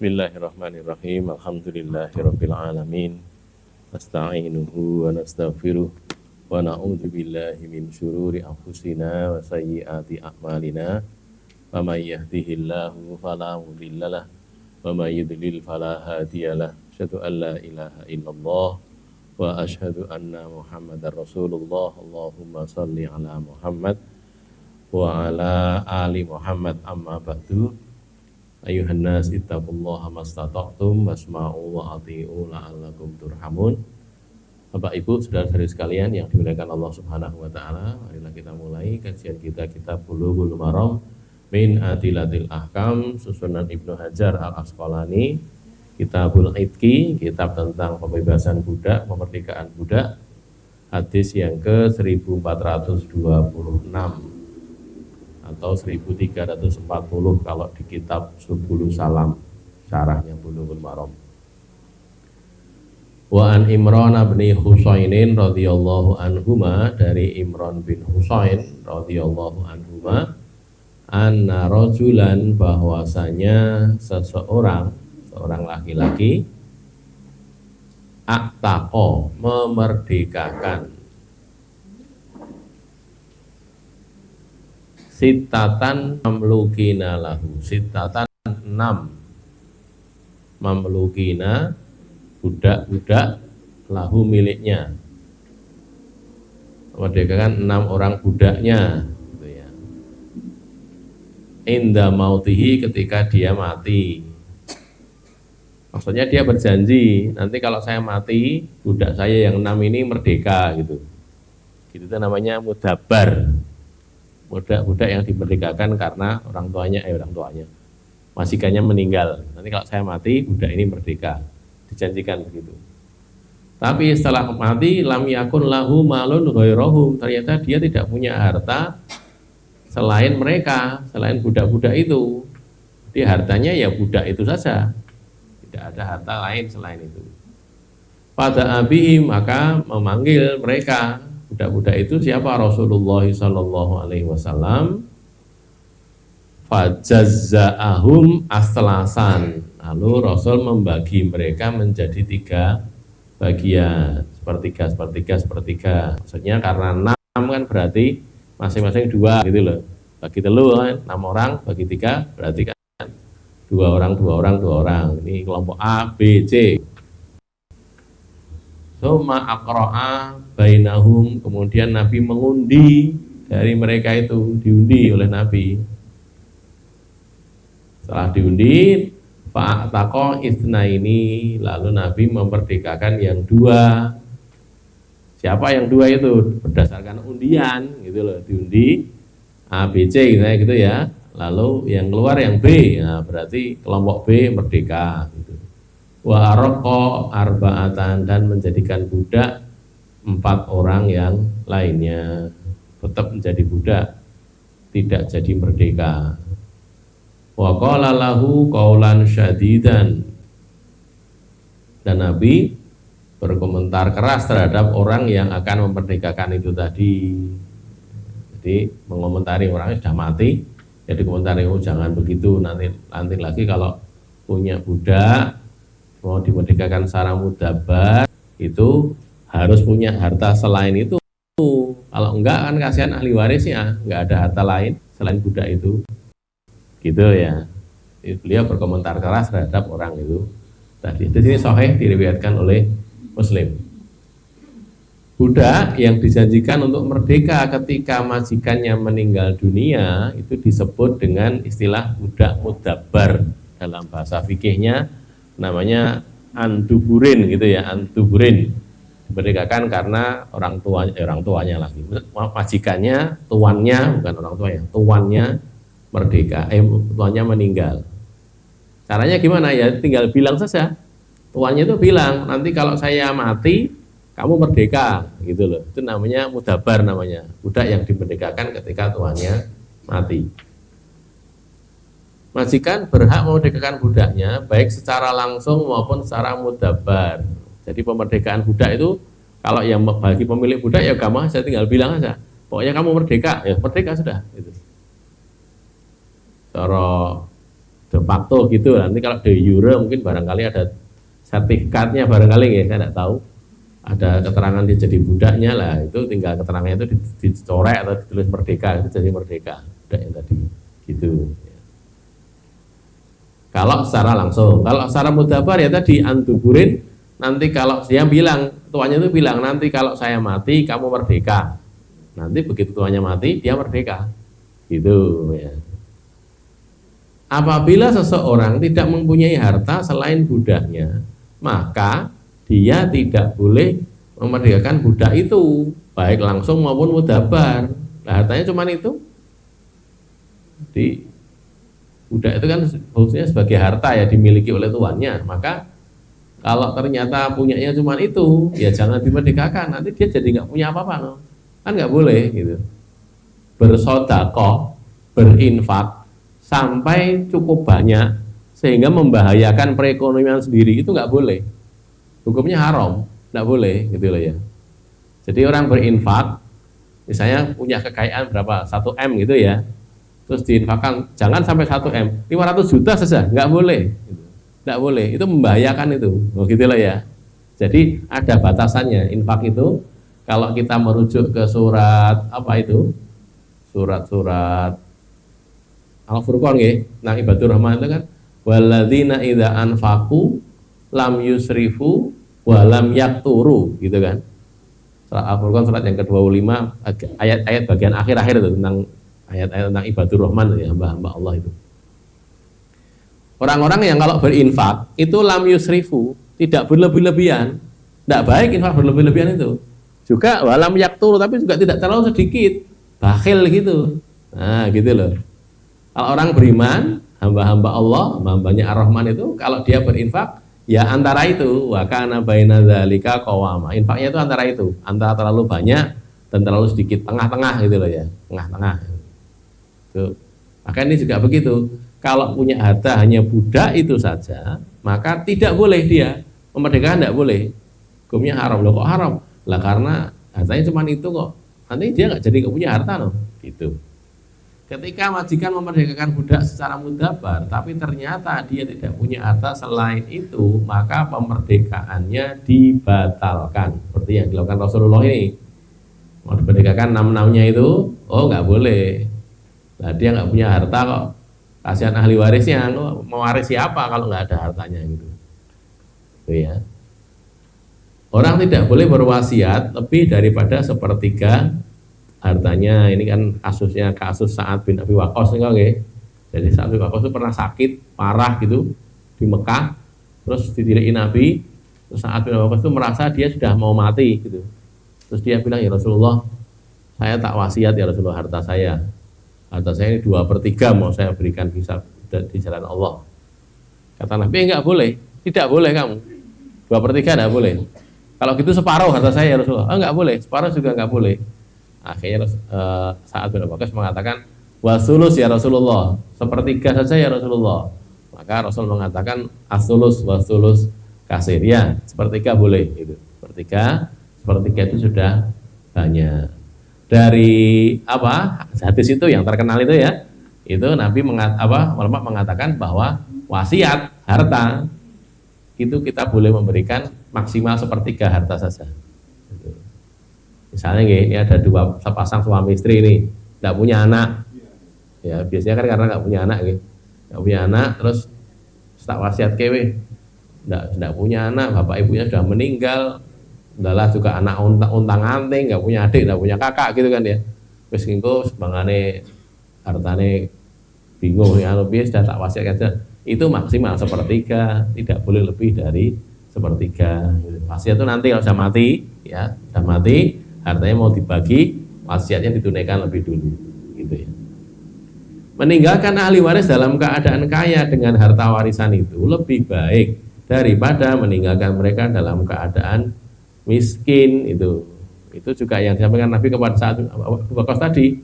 Bismillahirrahmanirrahim. Alhamdulillahirabbil alamin. Nasta'inuhu wa nastaghfiruh wa na'udzu billahi min syururi anfusina wa sayyiati a'malina. Wa may yahdihillahu fala mudhillalah wa may yudlil fala hadiyalah. Asyhadu an la ilaha illallah wa asyhadu anna Muhammadar Rasulullah. Allahumma shalli ala Muhammad wa ala ali Muhammad, amma ba'du. Ayuhan nas ittaqullaha mastata'tum wasma'u wa ati'u la'allakum turhamun. Bapak Ibu, saudara-saudari sekalian yang dimuliakan Allah Subhanahu wa taala, marilah kita mulai kajian kita kitab Bulughul Maram min Adillatil Ahkam susunan Ibnu Hajar Al-Asqalani, Kitabul Idqi, kitab tentang pembebasan budak, pemerdekaan budak, hadis yang ke 1426 atau 1340 kalau di kitab Subul Salam syarahnya Bulughul Maram. Wa an Imran bin Husainin radhiyallahu anhuma, dari Imran bin Husain radhiyallahu anhuma, anna rajulan, bahwasanya seorang laki-laki, a'taqa, memerdekakan, sitatan mamlukina lahu, sitatan 6 mamlukina, budak-budak, lahu miliknya, memerdekakan 6 orang budaknya gitu ya. Inda mautihi, ketika dia mati, maksudnya dia berjanji nanti kalau saya mati budak saya yang 6 ini merdeka gitu. Gitu itu namanya mudabbar. Budak-budak yang dimerdekakan karena orang tuanya majikannya meninggal. Nanti kalau saya mati, budak ini merdeka. Dijanjikan begitu. Tapi setelah mati, lam yakun lahu malun ghairuhum, ternyata dia tidak punya harta selain mereka, selain budak-budak itu. Jadi hartanya ya budak itu saja. Tidak ada harta lain selain itu. Pada abihim, maka memanggil mereka. Budak-budak itu siapa? Rasulullah sallallahu alaihi wasallam. Fajazza'ahum aslasan. Lalu Rasul membagi mereka menjadi 3 bagian, sepertiga. Maksudnya karena 6 kan berarti masing-masing 2 gitu loh. Bagi telu kan 6 orang, bagi 3 berarti kan 2 orang. Ini kelompok A, B, C. Suma aqra'a bainahum, kemudian Nabi mengundi dari mereka itu, diundi oleh Nabi. Setelah diundi, fa'ataqa itsnaini, lalu Nabi memerdekakan yang 2. Siapa yang 2 itu? Berdasarkan undian gitu loh, diundi A, B, C gitu ya. Lalu yang keluar yang B, nah berarti kelompok B merdeka gitu. Wa arqa arba'atan, dan menjadikan budak 4 orang yang lainnya, tetap menjadi budak, tidak jadi merdeka. Wa qala lahu qaulan syadidan, dan Nabi berkomentar keras terhadap orang yang akan memerdekakan itu tadi. Jadi mengomentari orangnya sudah mati, jadi komentari, oh jangan begitu, nanti lagi kalau punya budak mau dimerdekakan secara mudabbar itu harus punya harta selain itu. Kalau enggak kan kasihan ahli warisnya, enggak ada harta lain selain budak itu. Gitu ya. Jadi beliau berkomentar keras terhadap orang itu tadi. Di sini sahih diriwayatkan oleh Muslim. Budak yang dijanjikan untuk merdeka ketika majikannya meninggal dunia itu disebut dengan istilah budak mudabbar. Dalam bahasa fikihnya namanya antuburin gitu ya, antuburin. Dimerdekakan karena orang tuanya lagi, majikannya, tuannya, bukan orang tuanya, tuannya merdeka, tuannya meninggal. Caranya gimana ya? Tinggal bilang saja. Tuannya itu bilang, nanti kalau saya mati kamu merdeka gitu loh. Itu namanya mudabbar, namanya budak yang dimerdekakan ketika tuannya mati. Majikan berhak memerdekakan budaknya baik secara langsung maupun secara mudabbar. Jadi pemerdekakan budak itu kalau yang bagi pemilik budak ya gampang, saya tinggal bilang aja, pokoknya kamu merdeka, ya merdeka sudah. Gitu. Cara de facto gitu. Nanti kalau de jure mungkin barangkali ada sertifikatnya barangkali ya, saya tidak tahu. Ada keterangan dia jadi budaknya lah, itu tinggal keterangannya itu dicorek atau ditulis merdeka, itu jadi merdeka budak yang tadi gitu. Kalau secara langsung, kalau secara mudabar ya tadi antuburin, nanti kalau dia bilang, tuanya itu bilang nanti kalau saya mati kamu merdeka, nanti begitu tuanya mati dia merdeka gitu ya. Apabila seseorang tidak mempunyai harta selain budaknya, maka dia tidak boleh memerdekakan budak itu, baik langsung maupun mudabar. Nah, hartanya cuma itu. Di budak itu kan fungsinya sebagai harta ya, dimiliki oleh tuannya. Maka kalau ternyata punyanya cuma itu, ya jangan dimerdekakan. Nanti dia jadi nggak punya apa-apa, no? Kan nggak boleh gitu. Bersodakoh, berinfak sampai cukup banyak sehingga membahayakan perekonomian sendiri, itu nggak boleh. Hukumnya haram, tidak boleh gitu loh ya. Jadi orang berinfak, misalnya punya kekayaan berapa, 1 M gitu ya, terus diinfakkan, jangan sampai 1 M, 500 juta saja, nggak boleh, nggak boleh, itu membahayakan itu, gitu loh ya. Jadi ada batasannya, infak itu, kalau kita merujuk ke surat apa itu, surat Al-Furqan ya, nah Ibadur Rahman itu kan, walladzina idza anfaqu lam yusrifu walam yakturu gitu kan. Surat Al-Furqan surat yang ke-25 ayat-ayat bagian akhir-akhir itu tentang ayat-ayat tentang Ibadur Rahman ya, hamba-hamba Allah itu. Orang-orang yang kalau berinfak itu lam yusrifu, tidak berlebih-lebihan. Tidak baik infak berlebih-lebihan itu. Juga walam yakturu, tapi juga tidak terlalu sedikit. Bakhil gitu. Nah, gitu loh. Kalau orang beriman, hamba-hamba Allah, hamba-hambanya Ar-Rahman itu kalau dia berinfak ya antara itu, wa kana baina dzalika qawama. Infaknya itu antara terlalu banyak dan terlalu sedikit, tengah-tengah gitu loh ya, tengah-tengah. Tuh. Maka ini juga begitu. Kalau punya harta hanya budak itu saja, maka tidak boleh dia memerdekakan, tidak boleh. Hukumnya haram. Loh kok haram? Lah karena hartanya cuma itu kok. Nanti dia nggak jadi nggak punya harta loh. Gitu. Ketika majikan memerdekakan budak secara mudabar, tapi ternyata dia tidak punya harta selain itu, maka pemerdekaannya dibatalkan. Seperti yang dilakukan Rasulullah ini. Mau dimerdekakan 6-6-nya itu, oh nggak boleh. Nah, dia nggak punya harta kok. Kasihan ahli warisnya, mau waris siapa kalau nggak ada hartanya gitu. Itu ya. Orang tidak boleh berwasiat lebih daripada sepertiga hartanya. Ini kan kasus Sa'ad bin Abi Waqqas nih, okay? Jadi Sa'ad bin Abi Waqqas itu pernah sakit parah gitu di Mekah, terus ditiriin Nabi. Terus Sa'ad bin Abi Waqqas itu merasa dia sudah mau mati gitu. Terus dia bilang, ya Rasulullah, saya tak wasiat ya Rasulullah, harta saya ini 2/3 mau saya berikan bisa di jalan Allah. Kata Nabi, enggak boleh, tidak boleh kamu 2/3 enggak boleh. Kalau gitu separuh harta saya ya Rasulullah. Enggak boleh, separuh juga enggak boleh. Akhirnya Sa'ad bin Abi Waqqas mengatakan wasulus ya Rasulullah, 1/3 saja ya Rasulullah. Maka Rasul mengatakan asulus wasulus kasir, ya 1/3 boleh itu. 1/3 itu sudah banyak. Dari hadis itu yang terkenal itu ya, itu Nabi mengatakan bahwa wasiat harta itu kita boleh memberikan maksimal 1/3 harta saja. Misalnya ini ada sepasang suami istri ini, tidak punya anak, ya biasanya kan karena nggak punya anak, nggak punya anak, terus tak wasiat kewe, tidak punya anak, bapak ibunya sudah meninggal, udahlah juga anak untang-anting, nggak punya adik, nggak punya kakak gitu kan ya, terus engko sebangane hartane bingung ya lebih sudah tak wasiatkan saja, itu maksimal 1/3, tidak boleh lebih dari 1/3. Wasiat itu nanti kalau sudah mati, ya sudah mati. Hartanya mau dibagi, wasiatnya ditunaikan lebih dulu, gitu ya. Meninggalkan ahli waris dalam keadaan kaya dengan harta warisan itu lebih baik daripada meninggalkan mereka dalam keadaan miskin itu. Itu juga yang disampaikan Nabi kepada Sa'ad bin Abi Waqqas tadi,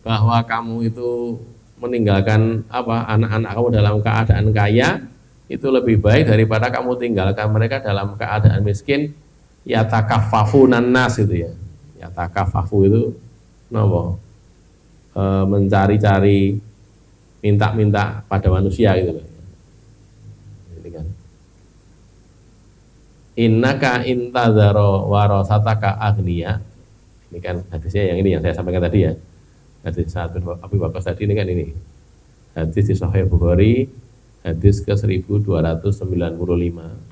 bahwa kamu itu meninggalkan anak-anak kamu dalam keadaan kaya itu lebih baik daripada kamu tinggalkan mereka dalam keadaan miskin. Yatakaffafunan nas itu ya. Yatakaffafu itu mencari-cari minta-minta pada manusia gitu loh. Ini kan. Innaka intadzaro warasataka agniya. Ini kan hadisnya yang ini yang saya sampaikan tadi ya. Hadis Sa'ad bin Abi Waqqas tadi ini kan ini. Hadis di Sahih Bukhari, hadis ke 1295.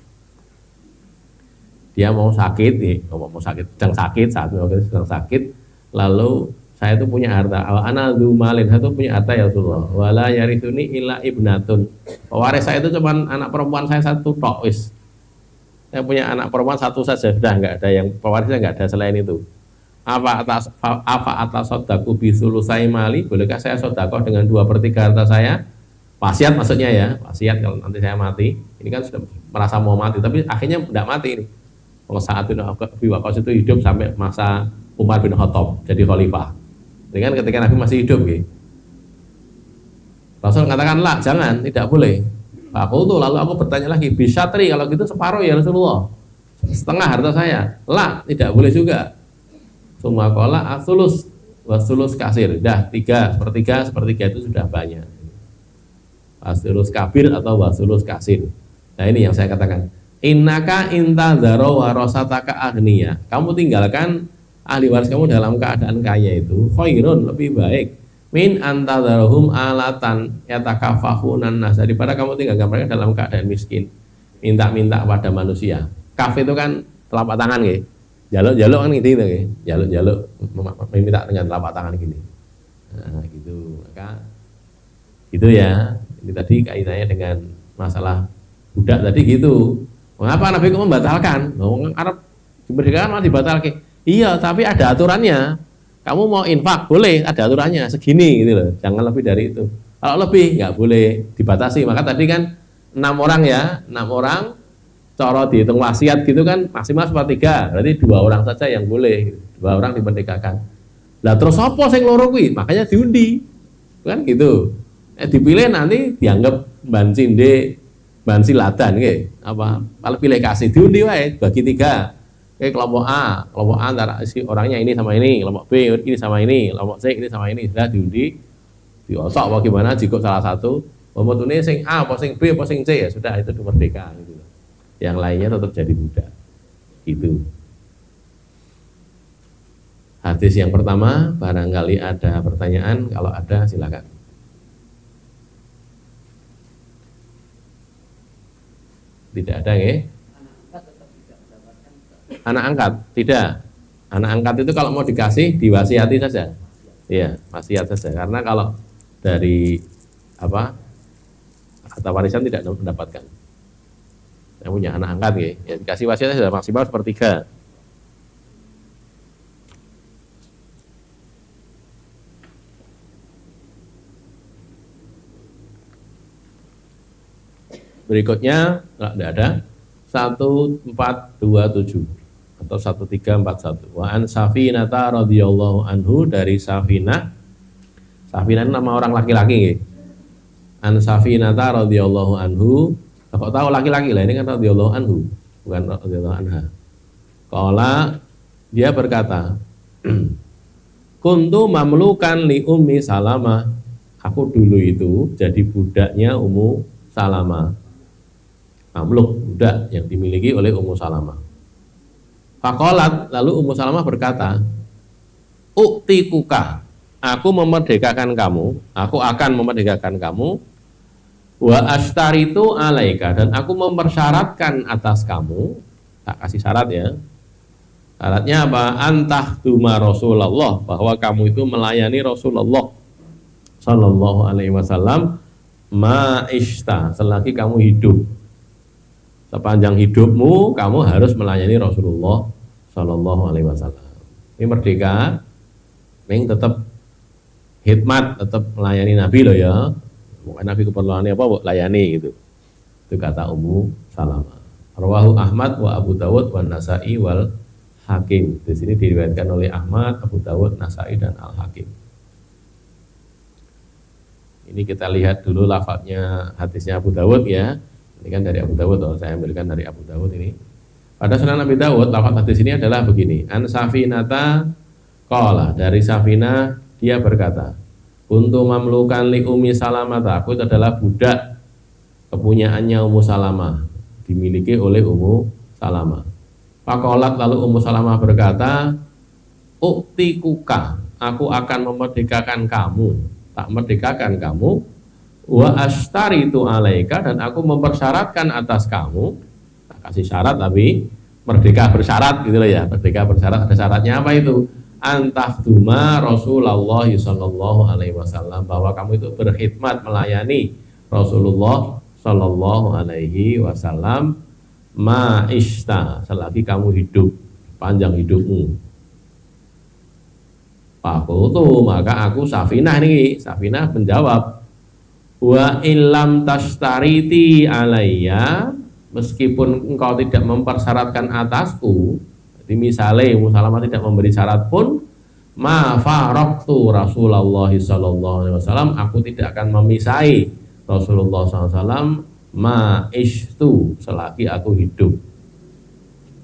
Dia mau sakit nih, mau sakit, sedang sakit, saat sedang sakit, lalu saya itu punya harta, ana dzu malin, saya itu punya harta ya Rasulullah, wala yarithuni illa ibnatun. Pewaris saya itu cuma anak perempuan saya satu tok wis. Saya punya anak perempuan satu saja, sudah enggak ada yang pewarisnya, enggak ada selain itu. Apa atas sodaku bisulusai mali, bolehkah saya sodakoh dengan 2/3 harta saya? Wasiat maksudnya ya, wasiat kalau nanti saya mati. Ini kan sudah merasa mau mati, tapi akhirnya tidak mati ini. Kalau Sa'ad bin Abi Waqqas itu hidup sampai masa Umar bin Khattab jadi khalifah. Dengan ketika Nabi masih hidup, gitu. Rasul katakan lah, jangan, tidak boleh. Aku tuh lalu aku bertanya lagi, bisatri kalau gitu separuh ya Rasulullah, setengah harta saya. Lah, tidak boleh juga. Semua kola asulus wasulus kasir, dah 3/3 itu sudah banyak. Wasulus kabir atau wasulus kasir. Nah ini yang saya katakan. Innaka intadzaro warasataka agniya. Kamu tinggalkan ahli waris kamu dalam keadaan kaya itu khairun, lebih baik min antadzarhum alatan yatakaffahunan nas, daripada kamu tinggalkan mereka dalam keadaan miskin, minta-minta pada manusia. Kaf itu kan telapak tangan gitu. Jaluk-jaluk kan gitu, jaluk-jaluk meminta dengan telapak tangan gini. Nah, gitu. Maka gitu ya. Ini tadi kaitannya dengan masalah budak tadi gitu. Mengapa Nabi kok membatalkan? Orang Arab dimerdekakan malah dibatalkan. Iya, tapi ada aturannya. Kamu mau infak boleh, ada aturannya segini gitu loh. Jangan lebih dari itu. Kalau lebih nggak boleh, dibatasi. Maka tadi kan 6 orang ya, 6 orang. Cara dihitung wasiat gitu kan maksimal 1/3, berarti 2 orang saja yang boleh, 2 orang dimerdekakan. Lah terus apa sing loro kuwi? Makanya diundi. Kan gitu. Dipilih nanti dianggap ban cinde, ban siladan nggih. Apa? Kalau pilih kasih diundi wae, bagi 3. Kelompok A antara si orangnya ini sama ini, kelompok B ini sama ini, kelompok C ini sama ini, sudah diundi. Diosok bagaimana jika salah satu pemutune sing A, apa sing B, apa sing C, ya sudah itu merdeka gitu. Yang lainnya tetap jadi budak. Gitu. Hadis yang pertama, barangkali ada pertanyaan, kalau ada silakan. Tidak ada ya? Anak angkat tidak. Anak angkat itu kalau mau dikasih diwasiati saja. Iya, wasiat saja. Karena kalau dari harta warisan tidak mendapatkan. Saya punya anak angkat ya dikasih wasiatnya sudah maksimal 1/3. Berikutnya tidak ada 1427 atau 1341. Wa an Safinata radhiyallahu anhu, dari Safinah. Safinah itu nama orang laki-laki ya. An Safinata radhiyallahu anhu. Kok tahu laki-laki lah, ini kan radhiyallahu anhu, bukan radhiyallahu anha. Qala, dia berkata, kuntu mamlukan li Ummi Salamah. Aku dulu itu jadi budaknya Ummu Salamah. Mamluk, budak yang dimiliki oleh Ummu Salamah. Faqalat, lalu Ummu Salamah berkata, uktikuka, aku memerdekakan kamu, aku akan memerdekakan kamu. Wa ashtaritu alaika, dan aku mempersyaratkan atas kamu, tak kasih syarat ya. Syaratnya apa? Antah duma Rasulullah, bahwa kamu itu melayani Rasulullah sallallahu alaihi wasallam ma'ishta, selagi kamu hidup. Sepanjang hidupmu kamu harus melayani Rasulullah sallallahu alaihi wasallam. Ini merdeka, ini tetap khidmat, tetap melayani Nabi loh ya. Bukan Nabi keperluannya apa, layani gitu. Itu kata Ummu Salamah. Rawahu Ahmad wa Abu Dawud wa Nasa'i wal Hakim. Di sini diriwayatkan oleh Ahmad, Abu Dawud, Nasa'i dan Al Hakim. Ini kita lihat dulu lafadznya hadisnya Abu Dawud ya. Ini kan dari Abu Dawud, saya ambilkan dari Abu Dawud ini. Pada Sunan Abi Dawud, lafadz hadis ini adalah begini. An Safinata qala, dari Safinah dia berkata, Kuntu mamlukan li Ummi Salamah, aku itu adalah budak kepunyaannya Ummu Salamah, dimiliki oleh Ummu Salamah. Faqalat, lalu Ummu Salamah berkata, uktikuka, aku akan memerdekakan kamu, tak merdekakan kamu, wa ashtaritu alaika, dan aku mempersyaratkan atas kamu, tak kasih syarat tapi merdeka bersyarat gitu loh ya, merdeka bersyarat, ada syaratnya apa itu? Antahduma Rasulullah sallallahu alaihi wasallam, bahwa kamu itu berkhidmat melayani Rasulullah sallallahu alaihi wasallam ma'ishta, selagi kamu hidup, panjang hidupmu. Fakultu, maka aku Safinah nih, Safinah menjawab, wa illam tashtariti alayya, meskipun engkau tidak mempersyaratkan atasku. Jadi misalnya Salamah tidak memberi syarat pun, ma faraqtu Rasulullah sallallahu alaihi wasallam, aku tidak akan memisahi Rasulullah sallallahu alaihi wasallam ma ishtu, selagi aku hidup.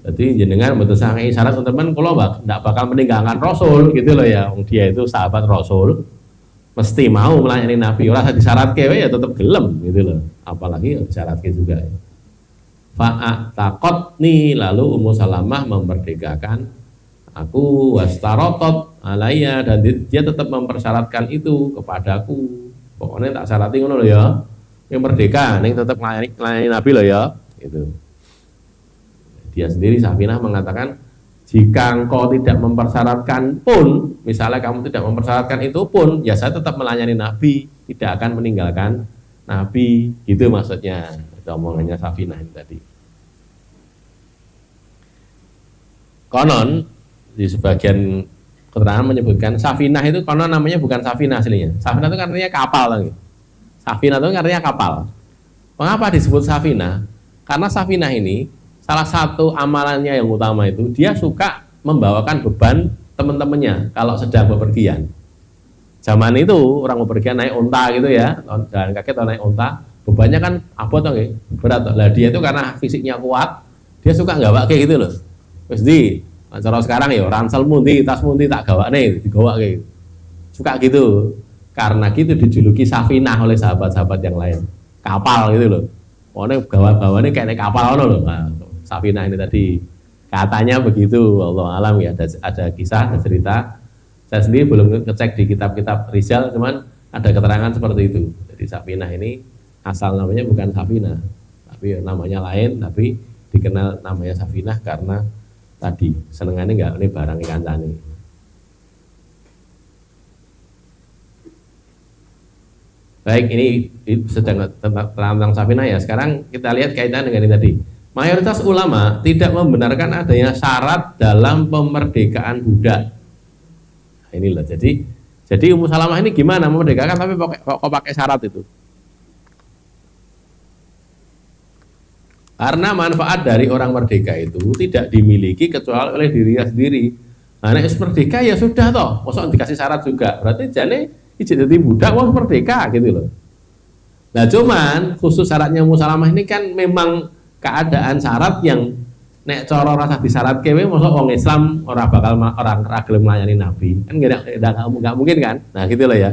Jadi jenengan betul sange syarat teman-teman, kalau tidak bakal meninggalkan Rasul gitu loh ya. Dia itu sahabat Rasul, mesti mau melayani Nabi. Orang disyaratke ya tetap gelem gitu loh. Apalagi disyaratke juga ya. Fa'ataqatni, lalu Ummu Salamah memerdekakan aku, wastarotot alaiya, dan dia tetap mempersyaratkan itu kepadaku. Pokoknya tak syaratin ngono loh ya, yang merdeka, yang tetap melayani Nabi loh ya, gitu. Dia sendiri Safinah mengatakan, jika engkau tidak mempersyaratkan pun, misalnya kamu tidak mempersyaratkan itu pun, ya saya tetap melayani Nabi, tidak akan meninggalkan Nabi, gitu maksudnya. Itu omongannya Safinah ini tadi. Konon di sebagian keterangan menyebutkan Safinah itu konon namanya bukan Safinah aslinya. Safinah itu artinya kapal lagi. Safinah itu artinya kapal. Mengapa disebut Safinah? Karena Safinah ini salah satu amalannya yang utama itu dia suka membawakan beban teman-temannya kalau sedang bepergian. Zaman itu orang bepergian naik unta gitu ya, jalan kaki atau naik unta, bebannya kan abot toh, berat toh. Lah dia itu karena fisiknya kuat, dia suka nggak kayak gitu loh. Terus di cara sekarang ya ransel mundi, tas mundi tak gawak nih, digawak kayak suka gitu. Karena gitu dijuluki Safinah oleh sahabat-sahabat yang lain, kapal gitu loh. Pokoknya gawak-gawaknya kayak naik kapal loh. Nah, Safinah ini tadi katanya begitu, Allah alam ya. Ada kisah, ada cerita. Saya sendiri belum ngecek di kitab-kitab Rizal, cuman ada keterangan seperti itu. Jadi Safinah ini asal namanya bukan Safinah, tapi namanya lain, tapi dikenal namanya Safinah karena tadi senengannya enggak ini barang ikan tani. Baik, ini sedang tentang Safinah ya. Sekarang kita lihat kaitan dengan ini tadi. Mayoritas ulama tidak membenarkan adanya syarat dalam pemerdekaan budak. Nah, ini loh. Jadi Ummu Salamah ini gimana memerdekakan tapi kok pakai syarat itu? Karena manfaat dari orang merdeka itu tidak dimiliki kecuali oleh dirinya sendiri. Nah, nek merdeka ya sudah toh, mosok dikasih syarat juga. Berarti jane ijek dadi budak wong merdeka gitu loh. Nah, cuman khusus syaratnya Ummu Salamah ini kan memang keadaan syarat yang nek cara rasa disyarat kewe mosok wong Islam orang bakal orang gelem melayani Nabi. Kan enggak mungkin kan? Nah, gitu loh ya.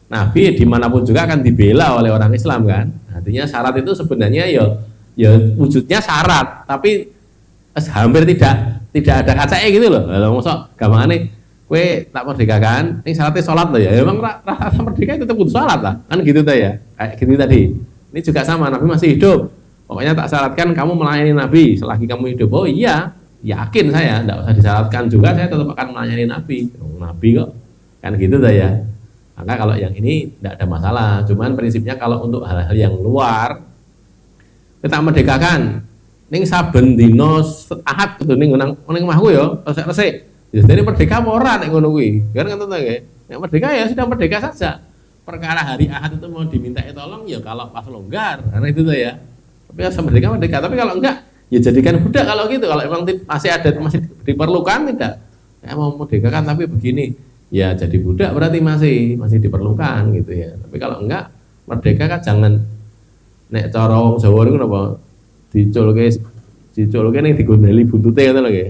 Nabi dimanapun juga akan dibela oleh orang Islam kan. Artinya syarat itu sebenarnya ya wujudnya syarat, tapi hampir tidak ada kacanya gitu loh. Kalau mosok gampangane kowe tak merdekakan, ini syaratnya sholat loh ya. Memang rasa merdeka itu tetap butuh sholat lah, kan gitu tuh ya. Kayak gitu tadi. Ini juga sama, Nabi masih hidup. Pokoknya tak syaratkan kamu melayani Nabi selagi kamu hidup. Oh iya, yakin saya, tidak usah disyaratkan juga, saya tetap akan melayani Nabi. Nabi kok, kan gitu tuh ya. Maka kalau yang ini tidak ada masalah. Cuman prinsipnya kalau untuk hal-hal yang luar, kita merdekakan ning saben dina Ahad kudu ning omahku ya resik-resik. Jadi merdeka apa ora nek ngono kuwi? Kan ngoten to nggih. Nek merdeka ya sudah merdeka saja. Perkara hari Ahad itu mau diminta tolong ya kalau pas longgar. Karena itu tuh ya. Tapi ya merdeka, tapi kalau enggak ya jadikan budak kalau gitu. Kalau emang masih masih diperlukan tidak. Ya mau merdekakan tapi begini. Ya jadi budak berarti masih diperlukan gitu ya. Tapi kalau enggak merdeka kan jangan nek cara wong Jawa niku napa diculke ning digondeli buntute ngoten lho nggih.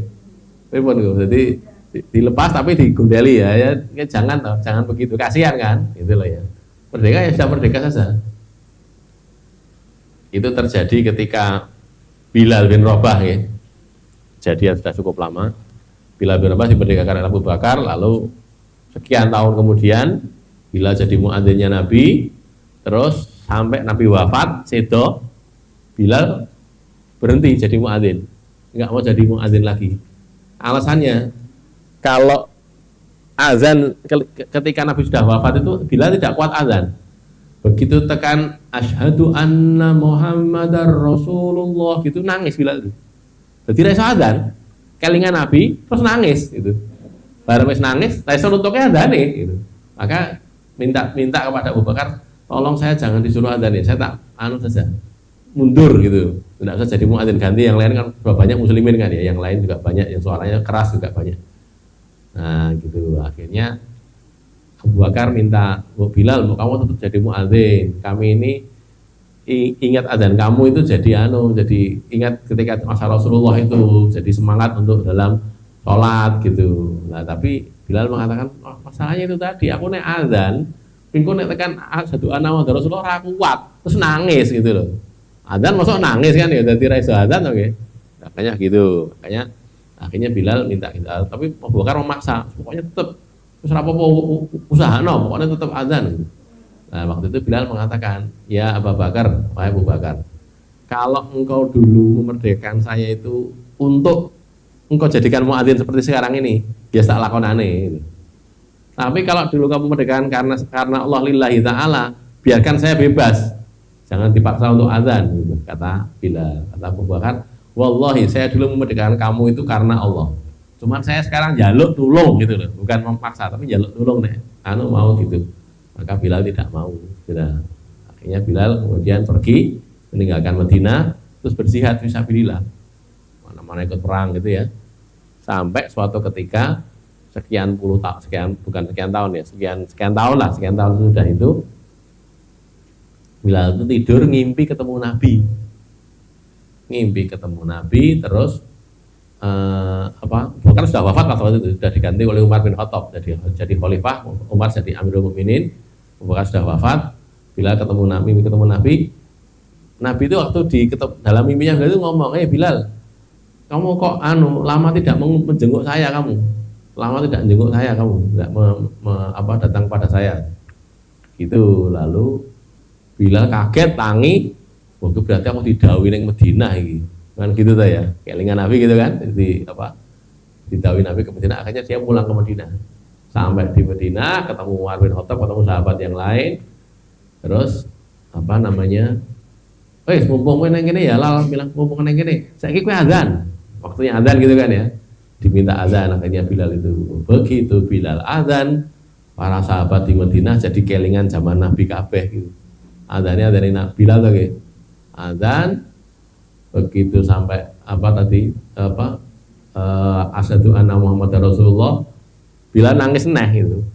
Pripun niku? Dadi dilepas tapi digundeli ya jangan begitu, kasihan kan, gitu loh ya. Merdeka ya sudah merdeka saja. Itu terjadi ketika Bilal bin Rabah ya. Kejadian sudah cukup lama. Bilal bin Rabah dimerdekakan oleh Abu Bakar, lalu sekian tahun kemudian Bilal jadi muadzinnya Nabi, terus sampai Nabi wafat, sedo Bilal berhenti jadi muadzin, nggak mau jadi muadzin lagi. Alasannya, kalau azan ketika Nabi sudah wafat itu Bilal tidak kuat azan. Begitu tekan asyhadu anna Muhammadar Rasulullah gitu nangis Bilal itu. Jadi raiso azan, kelingan Nabi terus nangis gitu. Bareng wis nangis, raiso nutupnya azane gitu. Maka minta kepada Abu Bakar, tolong saya jangan disuruh azan ya, saya tak saja mundur gitu. Tidak usah jadi muadzin, ganti yang lain kan banyak muslimin kan ya, yang lain juga banyak yang suaranya keras juga banyak. Nah, gitu. Akhirnya Abu Bakar minta, Bilal, kamu tetap jadi muadzin. Kami ini ingat azan kamu itu jadi jadi ingat ketika masa Rasulullah itu, jadi semangat untuk dalam sholat gitu. Nah, tapi Bilal mengatakan, oh, masalahnya itu tadi, aku nek azan, pingku nek tekan asyhadu anna Muhammadar Rasulullah aku kuat, terus nangis gitu loh. Azan masuk nangis kan ya, jadi raiso azan oke. Okay. Makanya gitu, makanya akhirnya Bilal minta kita, tapi Abu Bakar memaksa, pokoknya tetap terus apa usaha pokoknya tetap azan. Nah, waktu itu Bilal mengatakan, ya Abu Bakar, wahai Abu Bakar, kalau engkau dulu memerdekakan saya itu untuk engkau jadikan muadzin seperti sekarang ini, biasa lakonane. Tapi kalau dulu kamu memerdekakan karena Allah lillahi ta'ala, biarkan saya bebas, jangan dipaksa untuk azan, gitu, kata Bilal. Kata Abu Bakar, wallahi saya dulu memerdekakan kamu itu karena Allah. Cuman saya sekarang jaluk tulung gitu loh, bukan memaksa, tapi jaluk tulung nih, mau gitu. Maka Bilal tidak mau. Sudah. Akhirnya Bilal kemudian pergi meninggalkan Madinah, terus berjihad fisabilillah, mana-mana ikut perang gitu ya. Sampai suatu ketika sekian tahun ya, sekian tahun sudah itu, Bilal itu tidur ngimpi ketemu Nabi, terus Bakar sudah wafat waktu itu, sudah diganti oleh Umar bin Khattab jadi khalifah. Umar jadi Amirul Mukminin, Bakar sudah wafat. Bilal ketemu Nabi itu waktu dalam mimpinya Bilal itu ngomong, Bilal, kamu kok lama tidak menjenguk saya, kamu tidak datang pada saya gitu. Lalu Bilal kaget, tangi, waktu berarti aku didhawuhi ning Madinah iki kan gitu tuh ya, kelingan Nabi gitu kan, didhawuhi Nabi ke Madinah. Akhirnya dia pulang ke Madinah, sampai di Madinah ketemu Umar bin Khattab, ketemu sahabat yang lain, terus mumpung kowe nang kene ya, Lal bilang mumpung nang kene, saiki kowe azan, waktunya azan gitu kan ya, diminta azan. Akhirnya Bilal itu, begitu Bilal azan, para sahabat di Madinah jadi kelingan zaman Nabi kabeh gitu. Azannya dari Nabi Bilal tuh gitu. Azan begitu sampai asyhadu anna Muhammadar Rasulullah, Bilal nangis gitu.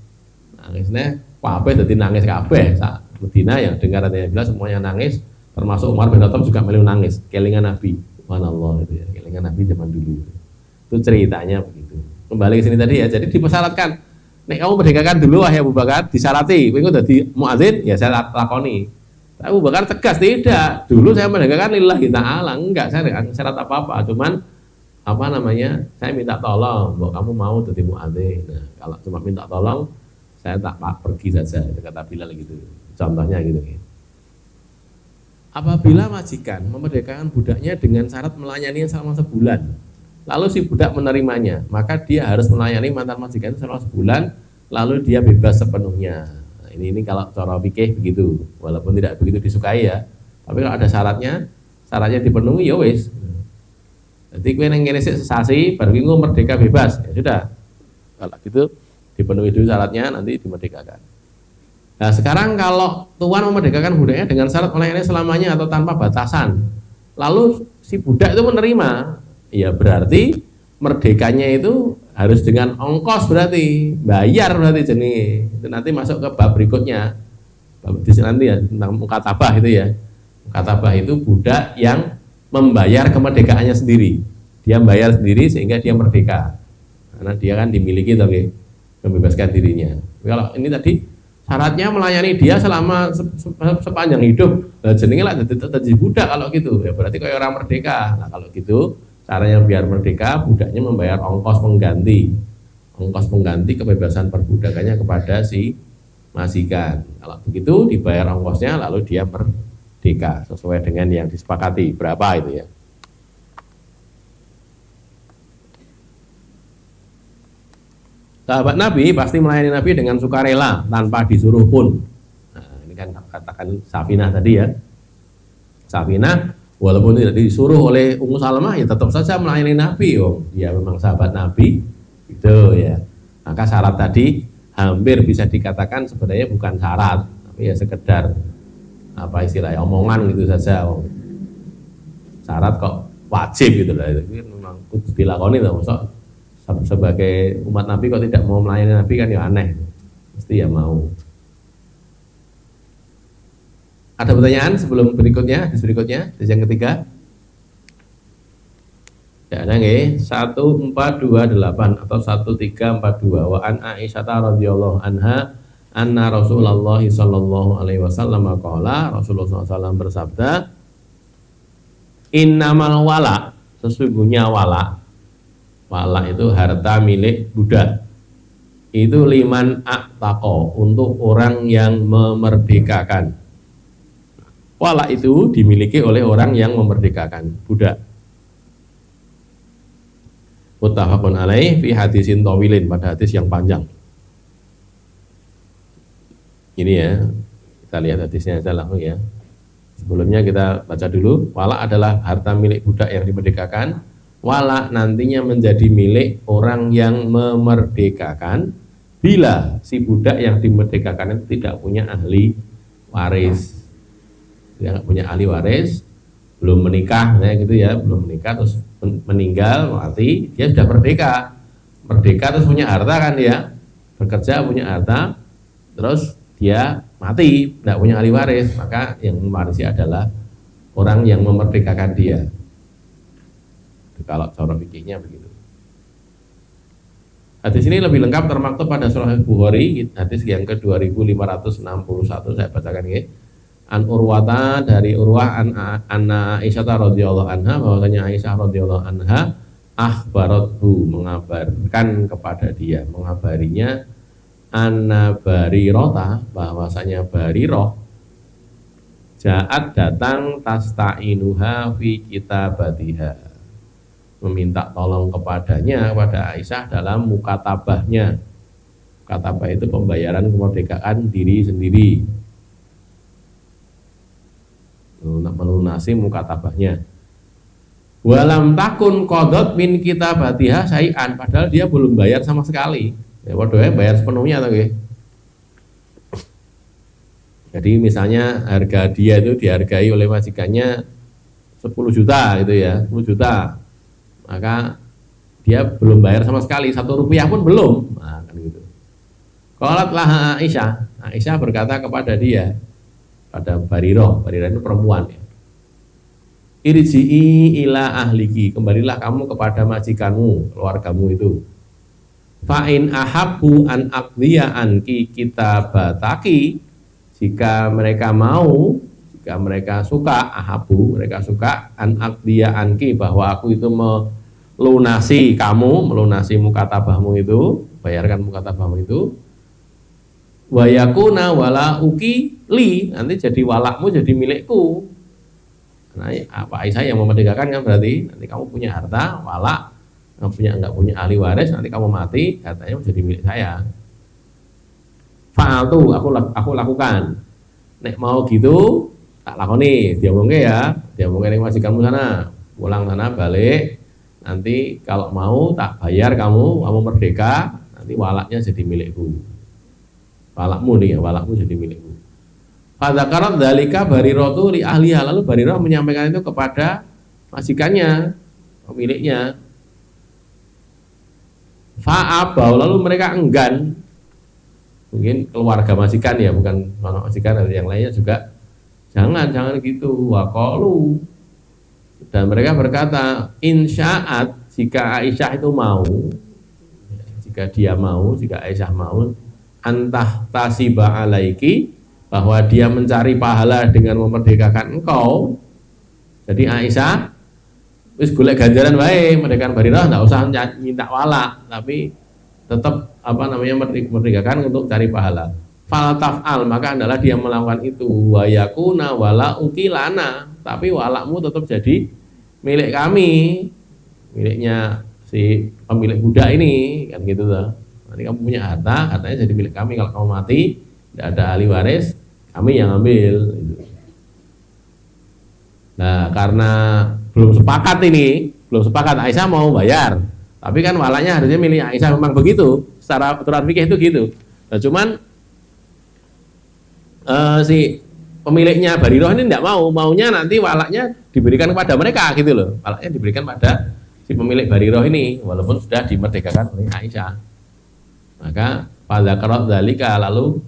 Nangis kabeh dadi nangis kabeh sak Madinah yang dengar adanya Bilal semuanya nangis, termasuk Umar bin Khattab juga melu nangis, kelingan Nabi. Subhanallah itu ya, kelingan Nabi zaman dulu. Itu ceritanya begitu. Kembali ke sini tadi ya, jadi dipersyaratkan, nek kamu merdekakan dulu wahai Abu Bakar, disyarati, kowe dadi muadzin, ya saya lakoni. Abu Bakar tegas, tidak. Dulu saya merdekakan lillahi ta'ala, enggak, saya enggak syarat apa-apa, cuman saya minta tolong, bahwa kamu mau jadi muadzin. Nah, kalau cuma minta tolong, saya tak pergi saja, kata Bilal gitu. Contohnya gitu. Apabila majikan memerdekakan budaknya dengan syarat melayani selama sebulan, lalu si budak menerimanya, maka dia harus melayani mantan majikan selama sebulan, lalu dia bebas sepenuhnya. Ini kalau cara fikih begitu, walaupun tidak begitu disukai ya, tapi kalau ada syaratnya dipenuhi ya wis. Jadi kowe nang kene sik sesasi, baru engko merdeka bebas, ya sudah. Kalau gitu dipenuhi dulu syaratnya, nanti dimerdekakan. Nah, sekarang kalau tuan memerdekakan budaknya dengan syarat melayani selamanya atau tanpa batasan, lalu si budak itu menerima, ya berarti merdekanya itu harus dengan ongkos, berarti bayar, berarti jenis itu nanti masuk ke bab berikutnya, bab nanti ya tentang mukatabah itu ya. Mukatabah itu budak yang membayar kemerdekaannya sendiri, dia bayar sendiri sehingga dia merdeka. karena dia kan dimiliki tapi membebaskan dirinya. Kalau ini tadi syaratnya melayani dia selama sepanjang hidup, jenenge lah jadi budak kalau gitu, ya berarti kayak orang merdeka. Nah kalau gitu caranya biar merdeka, budaknya membayar ongkos pengganti kebebasan perbudakannya kepada si majikan. Kalau begitu dibayar ongkosnya, lalu dia merdeka sesuai dengan yang disepakati berapa itu ya. Sahabat Nabi pasti melayani Nabi dengan sukarela tanpa disuruh pun. Nah, ini kan katakan Safinah tadi ya. Safinah walaupun tidak disuruh oleh Ummu Salamah ya tetap saja melayani Nabi. Dia memang sahabat Nabi gitu ya. Maka syarat tadi hampir bisa dikatakan sebenarnya bukan syarat, tapi ya sekedar apa istilahnya omongan gitu saja. Syarat kok wajib gitu lah. Itu memang kudu dilakoni loh, maksud sebagai umat Nabi kok tidak mau melayani Nabi kan ya aneh, mesti ya mau. Ada pertanyaan sebelum berikutnya, yang ketiga? Ya ada nggih, 1428 atau 1342. Wa an Aisyah radhiyallahu anha anna Rasulullah sallallahu alaihi wasallam qala, Rasulullah SAW bersabda, innamal wala, sesungguhnya wala itu harta milik budak. Itu liman a'taqo, untuk orang yang memerdekakan. Wala itu dimiliki oleh orang yang memerdekakan budak. Muttafaqun alaih fi hadisin tawilin, pada hadis yang panjang. Ini ya, kita lihat hadisnya aja langsung ya. Sebelumnya kita baca dulu. Wala adalah harta milik budak yang dimerdekakan. Wala nantinya menjadi milik orang yang memerdekakan bila si budak yang dimerdekakan itu tidak punya ahli waris. Dia nggak punya ahli waris, belum menikah, ya gitu ya, belum menikah terus meninggal mati, dia sudah merdeka terus punya harta kan dia, bekerja punya harta, terus dia mati, tidak punya ahli waris, maka yang mewarisi adalah orang yang memerdekakan dia. Kalau cara fikihnya begitu. Hadis ini lebih lengkap termaktub pada Sahih Bukhari, hadis yang ke-2561, saya bacakan ya. An Urwata, dari Urwah anna Aisyah radhiyallahu anha, bahwasanya Aisyah radhiyallahu anha akhbarathu, mengabarkan kepada dia, mengabarinya anna Barirota, bahwasanya Bariroh ja'at datang tasta'inuha fi kitabatiha, meminta tolong kepadanya, kepada Aisyah dalam mukatabahnya. Mukatabah itu pembayaran kemerdekaan diri sendiri, untuk melunasi mukatabahnya. Walam takun qadot min kitabatiha syai'an, padahal dia belum bayar sama sekali. Ya waduh, bayar sepenuhnya atau nggih. Jadi misalnya harga dia itu dihargai oleh majikannya 10 juta gitu ya, 10 juta. Maka dia belum bayar sama sekali, 1 rupiah pun belum. Nah, kan gitu. Qalatlah Aisyah berkata kepada dia, pada Bariroh itu perempuan ya. Irji'i ila ahliki, kembalilah kamu kepada majikanmu, keluargamu itu. Fa'in ahabbu an aqdiya anki kitabataki, jika mereka mau, jika mereka suka, ahabu, mereka suka, an aqdiya anki, bahwa aku itu melunasi kamu, melunasi mukatabahmu itu, bayarkan mukatabahmu itu, wa yakuna wala uki li, nanti jadi walakmu, jadi milikku. Nah, apa Aisyah yang memerdekakan kan, berarti nanti kamu punya harta, walak, enggak punya ahli waris, nanti kamu mati, hartanya menjadi milik saya. Fa'altu, aku lakukan. Nek mau gitu tak lakoni, dia ngomongke majikanmu sana, pulang sana balik, nanti kalau mau tak bayar kamu merdeka, nanti walaknya jadi milikku. Walakmu nih ya, walakmu jadi milikku. Fadzakarat dzalika Bariratu li ahliha, lalu Barirah menyampaikan itu kepada majikannya, pemiliknya. Fa'abau, lalu mereka enggan. Mungkin keluarga majikan ya, bukan majikan, ada yang lainnya juga. Jangan gitu. Waqalu, dan mereka berkata, insya'at, jika Aisyah itu mau, jika dia mau, jika Aisyah mau, antah tasiba alaiki, bahwa dia mencari pahala dengan memerdekakan engkau. Jadi Aisyah wis golek ganjaran wae merdekakan Barirah, enggak usah minta wala, tapi tetap merdekakan untuk cari pahala. Fal taf'al, maka adalah dia melakukan itu, wa yakuna wala ukilana, tapi walakmu tetap jadi milik kami, miliknya si pemilik budak ini, kan gitu tuh. Nanti kamu punya harta, hartanya jadi milik kami, kalau kamu mati tidak ada ahli waris, kami yang ambil gitu. Nah, karena belum sepakat Aisyah mau bayar, tapi kan walaknya harusnya milik Aisyah, memang begitu secara aturan fikih itu gitu. Nah, cuman si pemiliknya Barirah ini tidak maunya nanti walaknya diberikan kepada mereka gitu loh, walaknya diberikan pada si pemilik Barirah ini walaupun sudah dimerdekakan oleh Aisyah. Maka pada kerot dalika, lalu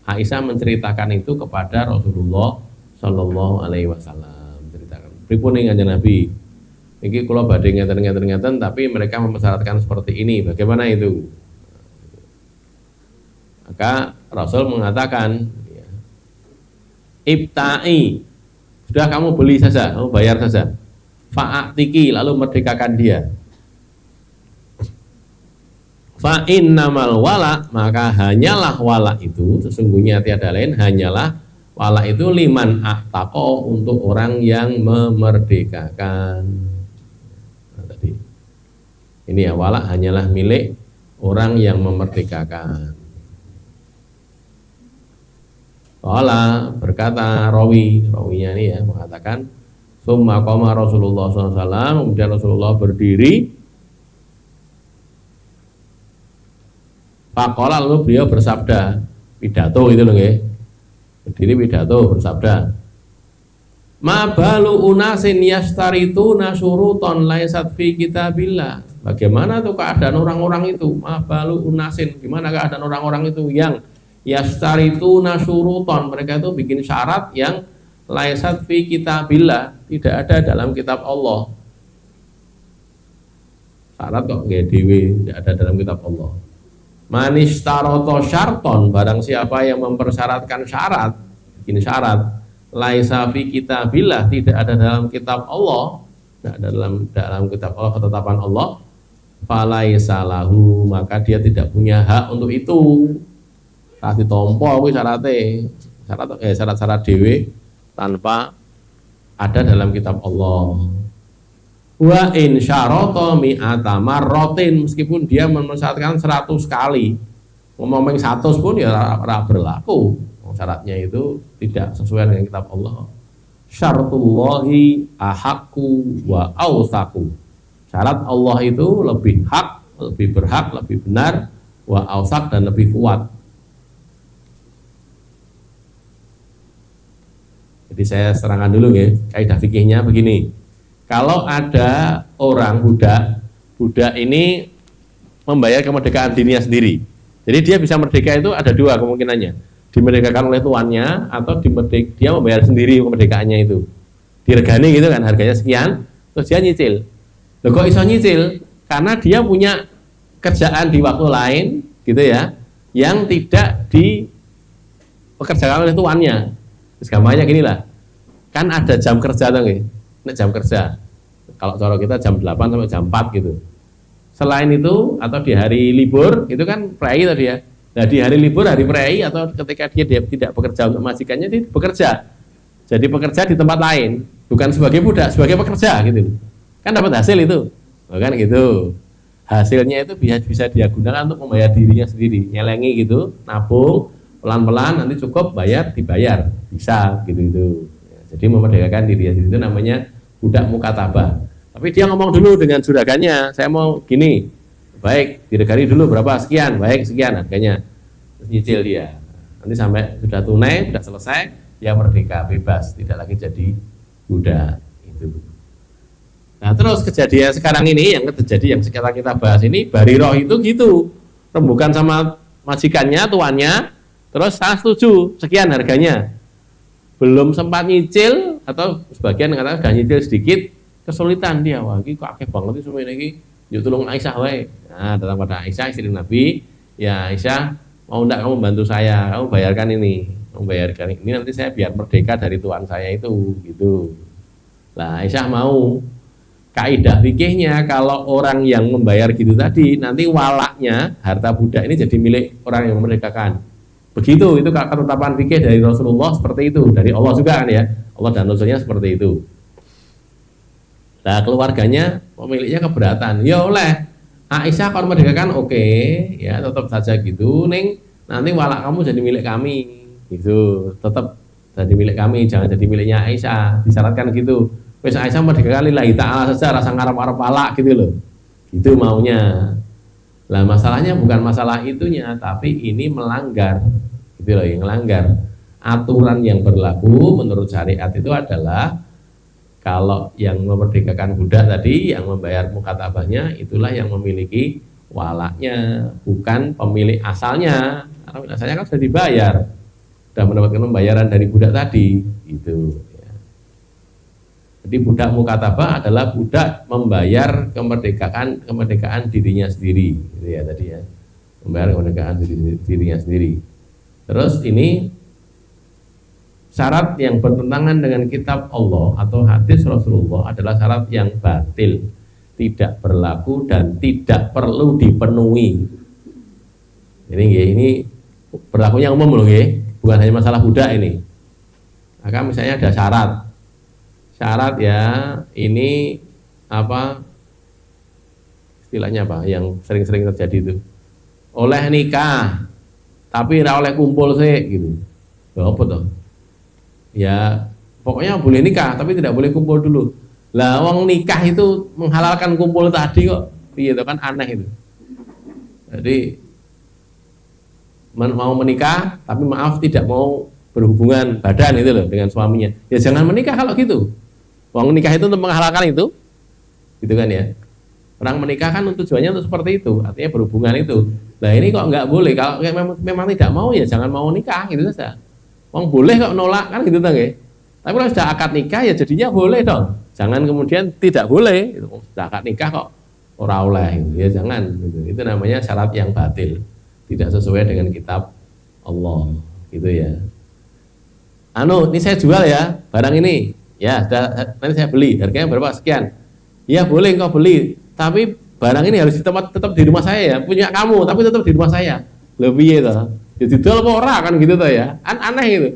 Aisyah menceritakan itu kepada Rasulullah Shallallahu Alaihi Wasallam, menceritakan pripun kanjeng Nabi, ini kalau badhe ngeten tapi mereka mempersyaratkan seperti ini, bagaimana itu? Maka Rasul mengatakan, ibta'i, sudah kamu beli saja, kamu bayar saja. Fa'atiki, lalu merdekakan dia. Fa'innamal wala, maka hanyalah wala itu, sesungguhnya tiada lain, hanyalah wala itu liman a'taqo, untuk orang yang memerdekakan. Nah, tadi ini ya, wala hanyalah milik orang yang memerdekakan. Qala, berkata rawinya ini ya, mengatakan summa qama Rasulullah SAW, kemudian Rasulullah berdiri, faqala, lalu beliau bersabda, pidato itu loh ya, berdiri pidato bersabda, ma balu unasin yastarituna syuruton laisat fi kitabillah, bagaimana tuh keadaan orang-orang itu, ma balu unasin, gimana keadaan orang-orang itu yang yastarituna syuruton, mereka itu bikin syarat yang laisat fi kitabillah, tidak ada dalam kitab Allah. Syarat kok nggih dhewe, tidak ada dalam kitab Allah. Manistaroto syarton, barang siapa yang mempersyaratkan syarat, bikin syarat laisa fi kitabillah, tidak ada dalam kitab Allah, tidak ada dalam kitab Allah, ketetapan Allah, falaisa lahu, maka dia tidak punya hak untuk itu. Tak ditompo kuwi syarat-syarat dhewe tanpa ada dalam kitab Allah. Wa in syarata mi'ata marratin, meskipun dia mensyaratkan 100 kali, ngomong 100 pun ya ora berlaku, syaratnya itu tidak sesuai dengan kitab Allah. Syaratullahi ahaqqu wa awsaqu, syarat Allah itu lebih hak, lebih berhak, lebih benar, wa awsaq, dan lebih kuat. Jadi saya serangkan dulu ya, kaidah fikihnya begini. Kalau ada orang budak ini membayar kemerdekaan dirinya sendiri. Jadi dia bisa merdeka itu ada dua kemungkinannya. Dimerdekakan oleh tuannya atau dia membayar sendiri kemerdekaannya itu. Diregani gitu kan, harganya sekian, terus dia nyicil. Loh kok iso nyicil? Karena dia punya kerjaan di waktu lain gitu ya, yang tidak dipekerjakan oleh tuannya. Terus gampangnya gini lah, kan ada jam kerja tuh nggih. Nek jam kerja, kalau cara kita jam 8 sampai jam 4 gitu. Selain itu atau di hari libur itu kan prei tadi ya. Nah di hari libur, hari prei, atau ketika dia tidak bekerja untuk majikannya, dia bekerja. Jadi pekerja di tempat lain, bukan sebagai budak, sebagai pekerja gitu. Kan dapat hasil itu, kan gitu. Hasilnya itu bisa dia gunakan untuk membayar dirinya sendiri, nyelengi gitu, nabung pelan-pelan, nanti cukup dibayar, bisa gitu itu. Jadi memerdekakan dirinya sendiri itu namanya budak mukatabah. Tapi dia ngomong dulu dengan juragannya, saya mau gini, baik diregani dulu berapa, sekian, baik sekian harganya, terus nyicil dia. Nanti sampai sudah tunai, sudah selesai, dia merdeka, bebas, tidak lagi jadi budak itu. Nah terus kejadian sekarang ini yang terjadi, yang sekarang kita bahas ini, Barirah itu gitu, rembukan sama majikannya, tuannya, terus saya setuju, sekian harganya. Belum sempat nyicil, atau sebagian katakan sudah nyicil sedikit, kesulitan dia, wah ini kok akeh banget semua ini, yuk tolong Aisyah wae. Nah, datang pada Aisyah istri Nabi, ya Aisyah, mau enggak kamu bantu saya, kamu bayarkan ini, kamu bayarkan ini nanti saya biar merdeka dari tuan saya itu, gitu. Lah Aisyah mau. Kaidah fikihnya kalau orang yang membayar gitu tadi, nanti walaknya harta budak ini jadi milik orang yang memerdekakan. Begitu, itu ketetapan fikih dari Rasulullah seperti itu, dari Allah juga kan ya, Allah dan Rasulnya seperti itu. Nah keluarganya pemiliknya keberatan, ya oleh Aisyah kalau merdekakan oke, ya tetap saja gitu, neng nanti walak kamu jadi milik kami, gitu, tetap jadi milik kami, jangan jadi miliknya Aisyah, disyaratkan gitu. Wes Aisyah merdekakan lillahi ta'ala saja, rasa ngarap-ngarap walak gitu loh, gitu maunya. Lah masalahnya bukan masalah itunya, tapi ini melanggar, gitu loh, yang melanggar aturan yang berlaku menurut syariat itu adalah kalau yang memerdekakan budak tadi, yang membayar mukatabahnya, itulah yang memiliki walaknya, bukan pemilik asalnya. Karena asalnya kan sudah dibayar, sudah mendapatkan pembayaran dari budak tadi, gitu. Jadi budak mukatabah adalah budak membayar kemerdekaan dirinya sendiri, gitu ya tadi ya, membayar kemerdekaan dirinya sendiri. Terus ini syarat yang bertentangan dengan kitab Allah atau hadis Rasulullah adalah syarat yang batil, tidak berlaku dan tidak perlu dipenuhi. Ini berlakunya umum loh, bukan hanya masalah budak ini. Maka misalnya ada syarat ya, ini apa istilahnya apa yang sering-sering terjadi itu, oleh nikah tapi tidak oleh kumpul sih gitu. Apa tuh? Ya pokoknya boleh nikah tapi tidak boleh kumpul dulu. Lah wong nikah itu menghalalkan kumpul tadi kok, gitu kan aneh itu. Jadi mau menikah tapi maaf tidak mau berhubungan badan itu loh dengan suaminya. Ya jangan menikah kalau gitu. Wong nikah itu untuk menghalalkan itu, gitu kan ya. Orang menikah kan tujuannya untuk seperti itu, artinya berhubungan itu. Nah ini kok nggak boleh, kalau memang tidak mau ya jangan mau nikah gitu saja. Wong boleh kok nolak kan gitu kan ya. Tapi kalau sudah akad nikah ya jadinya boleh dong. Jangan kemudian tidak boleh. Gitu. Sudah akad nikah kok ora oleh gitu. Ya jangan gitu. Itu namanya syarat yang batil, tidak sesuai dengan kitab Allah, gitu ya. Ini saya jual ya barang ini. Ya, nanti saya beli, harganya berapa? Sekian. Ya boleh engkau beli, tapi barang ini harus tetap di rumah saya ya, punya kamu, tapi tetap di rumah saya. Lebih itu, jadi jual orang kan gitu tuh ya, aneh itu.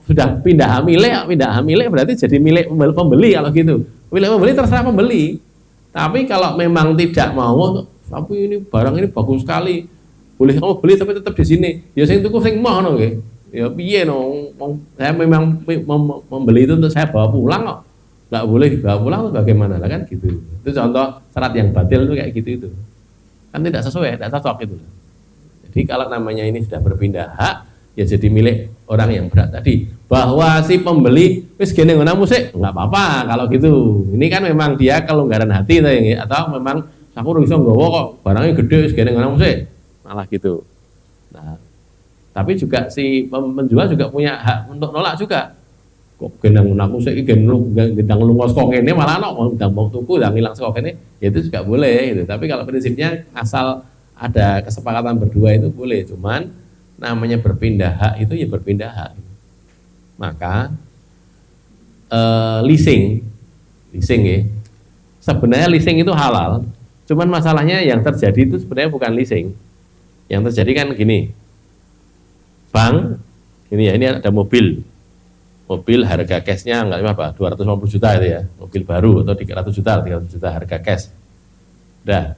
Sudah pindah milik berarti jadi milik pembeli kalau gitu. Milik pembeli terserah pembeli. Tapi kalau memang tidak mau, tapi ini barang ini bagus sekali, boleh kamu beli tapi tetap di sini. Ya sing tuku sing mau no nggih. Ya piye no, saya memang membeli itu untuk saya bawa pulang kok, nggak boleh dibawa pulang atau bagaimana lah kan gitu. Itu contoh syarat yang batil itu kayak gitu itu kan tidak sesuai, tidak cocok itu. Jadi kalau namanya ini sudah berpindah hak ya jadi milik orang yang berat tadi. Bahwa si pembeli wis gene ngono musik nggak apa-apa kalau gitu. Ini kan memang dia kelonggaran hati atau memang aku iso nggawa kok barangnya gede wis gene ngono musik malah gitu. Nah tapi juga si penjual juga punya hak untuk nolak juga. Kok gendang aku sih gendang lu ngos kok ini malah gendang mau tuku dan hilang skok ini, ya itu juga boleh gitu. Tapi kalau prinsipnya asal ada kesepakatan berdua itu boleh. Cuman namanya berpindah hak itu ya berpindah hak. Maka leasing ya. Sebenarnya leasing itu halal. Cuman masalahnya yang terjadi itu sebenarnya bukan leasing. Yang terjadi kan gini. Bank, ini ya, ini ada mobil harga cashnya nggak apa 250 juta itu ya, mobil baru atau 300 juta harga cash. Dah,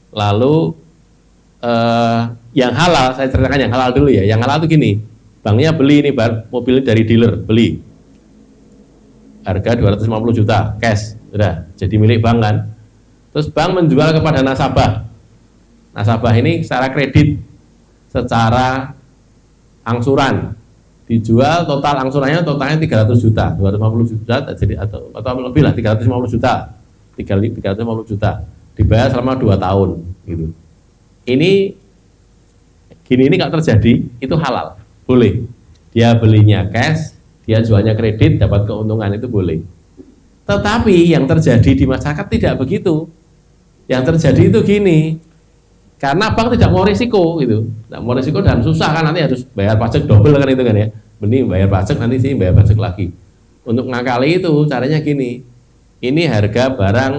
lalu yang halal, saya ceritakan yang halal dulu ya. Yang halal itu gini, banknya beli ini mobil dari dealer, beli harga 250 juta cash, sudah jadi milik bank kan. Terus bank menjual kepada nasabah. Nasabah ini secara kredit, secara angsuran dijual, total angsurannya totalnya 300 juta, 250 juta jadi atau lebih lah 350 juta. 350 juta dibayar selama 2 tahun gitu. Ini kalau terjadi itu halal, boleh. Dia belinya cash, dia jualnya kredit, dapat keuntungan itu boleh. Tetapi yang terjadi di masyarakat tidak begitu. Yang terjadi itu gini, karena bank tidak mau risiko gitu, tidak mau risiko dan susah kan, nanti harus bayar pajak double kan itu kan ya, benih bayar pajak nanti sih bayar pajak lagi. Untuk ngakali itu caranya gini, ini harga barang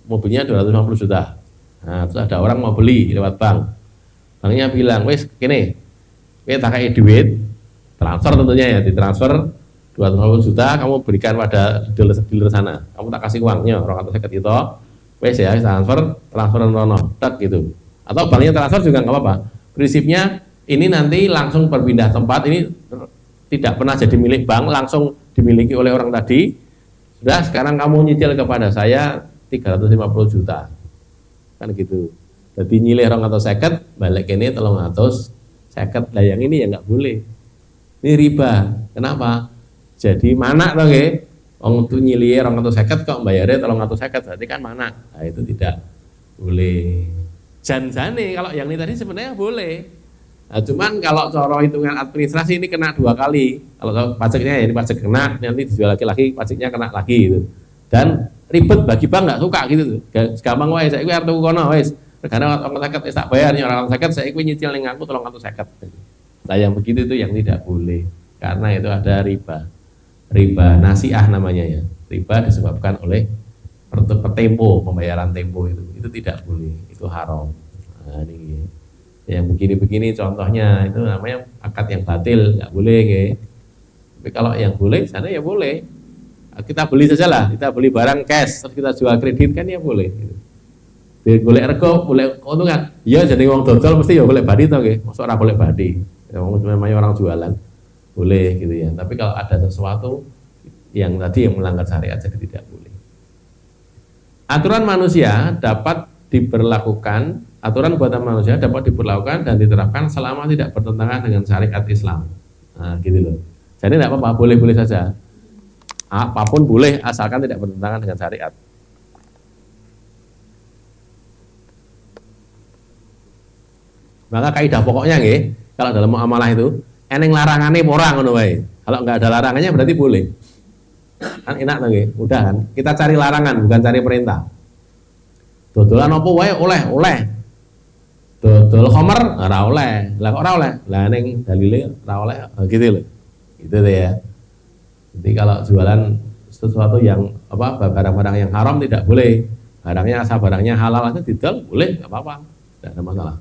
mobilnya 250 juta, nah terus ada orang mau beli lewat bank, banknya bilang, wes gini, kita kasih duit, transfer tentunya ya, ditransfer 250 juta, kamu berikan pada dealer sana, kamu tak kasih uangnya, orang atau seket itu, wes ya transfer rono, tak gitu. Atau banknya transfer juga nggak apa-apa. Prinsipnya ini nanti langsung berpindah tempat, ini tidak pernah jadi milik bank, langsung dimiliki oleh orang tadi. Sudah, sekarang kamu nyicil kepada saya 350 juta, kan gitu. Jadi nyilih orang atau seket, balik ini 300 seket. Nah yang ini ya nggak boleh. Ini riba. Kenapa? Jadi mana toh ya? Orang itu nyilih orang atau seket kok bayarnya 300 seket, berarti kan mana? Nah itu tidak boleh. Janjane kalau yang ini tadi sebenarnya boleh. Nah, cuman kalau cara hitungan administrasi ini kena 2 kali. Kalau pajaknya ya ini pajak kena, nanti dijual lagi pajaknya kena lagi gitu. Dan ribet bagi bank nggak suka gitu tuh. Gampang wae saya arep tuku kono wis. Regane 300 wis tak bayar nya 350 saya nyicil ning aku 350. Nah yang begitu itu yang tidak boleh. Karena itu ada riba. Riba nasiah namanya ya. Riba disebabkan oleh tempo, pembayaran tempo itu tidak boleh, itu haram. Nah, ini yang begini-begini contohnya itu namanya akad yang batil, nggak boleh ya. Tapi kalau yang boleh sana ya boleh. Kita beli saja lah, kita beli barang cash terus kita jual kredit kan ya boleh. Gitu. Boleh rego, boleh keuntungan. Ya jadi uang dodol mesti ya boleh badi toh nggih. Mosok ora boleh badi. Ya namanya orang jualan. Boleh gitu ya. Tapi kalau ada sesuatu yang tadi yang melanggar syariat jadi tidak boleh. Aturan manusia dapat diberlakukan, aturan buatan manusia dapat diberlakukan dan diterapkan selama tidak bertentangan dengan syariat Islam. Nah, gitu loh. Jadi tidak apa-apa, boleh-boleh saja. Apapun boleh asalkan tidak bertentangan dengan syariat. Maka kaidah pokoknya nggih, kalau dalam muamalah itu eneng larangannya orang ngono wae. Kalau nggak ada larangannya berarti boleh. Kan enak tuh nggih, udah kan. Kita cari larangan bukan cari perintah. Dodolan apa wae oleh. Dodol khamr ora oleh. Lah kok ora oleh? Lah ning dalile ora oleh gitu loh. Gitu deh ya. Jadi kalau jualan sesuatu yang barang-barang yang haram tidak boleh. Barangnya asal barangnya halal aja didol boleh, enggak apa-apa. Tidak ada masalah.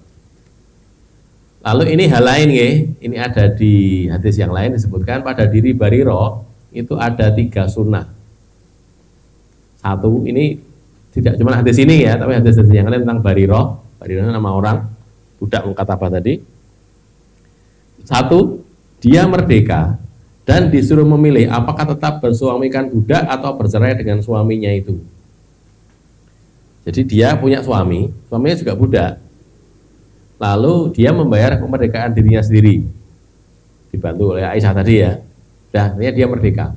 Lalu ini hal lain ya, ini ada di hadis yang lain disebutkan pada diri Bariro itu ada 3 sunnah. Satu ini tidak cuma hadis ini ya, tapi hadis yang lain tentang Bariro. Bariro nama orang budak Mukatabah tadi. Satu, dia merdeka dan disuruh memilih apakah tetap bersuamikan budak atau bercerai dengan suaminya itu. Jadi dia punya suaminya juga budak. Lalu dia membayar kemerdekaan dirinya sendiri, dibantu oleh Aisyah tadi ya. Dan dia merdeka.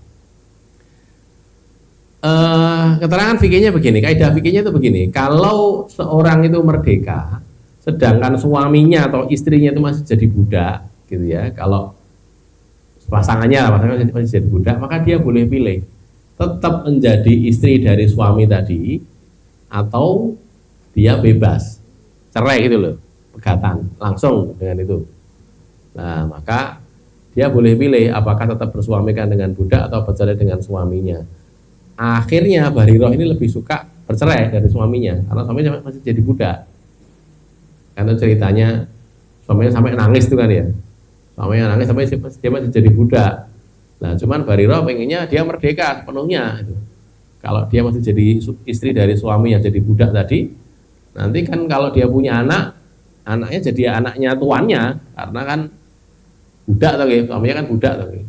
Keterangan fikihnya begini, kaidah fikihnya itu begini. Kalau seorang itu merdeka, sedangkan suaminya atau istrinya itu masih jadi budak, gitu ya. Kalau pasangannya masih jadi budak, maka dia boleh pilih tetap menjadi istri dari suami tadi, atau dia bebas, cerai gitu loh, pegatan langsung dengan itu. Nah maka dia boleh pilih apakah tetap bersuamikan dengan budak atau bercerai dengan suaminya. Akhirnya Bariroh ini lebih suka bercerai dari suaminya karena suaminya masih jadi budak. Karena ceritanya suaminya sampai nangis itu kan ya. Suaminya nangis sampai dia masih jadi budak. Nah cuman Bariroh pengennya dia merdeka sepenuhnya. Kalau dia masih jadi istri dari suami yang jadi budak tadi, nanti kan kalau dia punya anak, anaknya jadi anaknya tuannya karena kan budak tuh, suaminya kan budak tuh.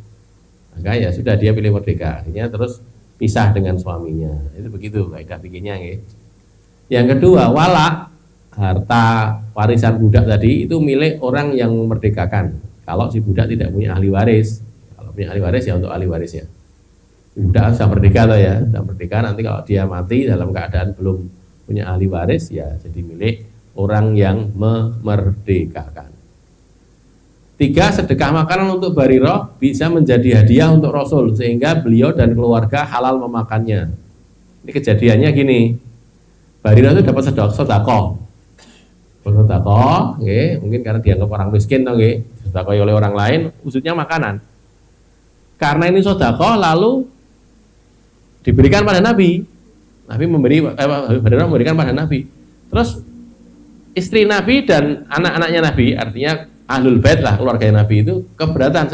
Maka ya sudah dia pilih merdeka, akhirnya terus pisah dengan suaminya. Itu begitu kaidah fikihnya nggih. Yang kedua, wala, harta warisan budak tadi itu milik orang yang memerdekakan. Kalau si budak tidak punya ahli waris, kalau punya ahli waris ya untuk ahli warisnya. Budak sudah merdeka tuh ya, sudah merdeka, nanti kalau dia mati dalam keadaan belum punya ahli waris ya jadi milik orang yang memerdekakan. 3, sedekah makanan untuk Bariroh bisa menjadi hadiah untuk Rasul sehingga beliau dan keluarga halal memakannya. Ini kejadiannya gini, Barirah itu dapat sedekah. Sedekah, nggih, mungkin karena dianggap orang miskin toh nggih, sedekah oleh orang lain, wujudnya makanan. Karena ini sedekah lalu diberikan pada Nabi. Nabi Barirah memberikan pada Nabi. Terus istri Nabi dan anak-anaknya Nabi, artinya ahlul bait lah, keluarga Nabi itu keberatan.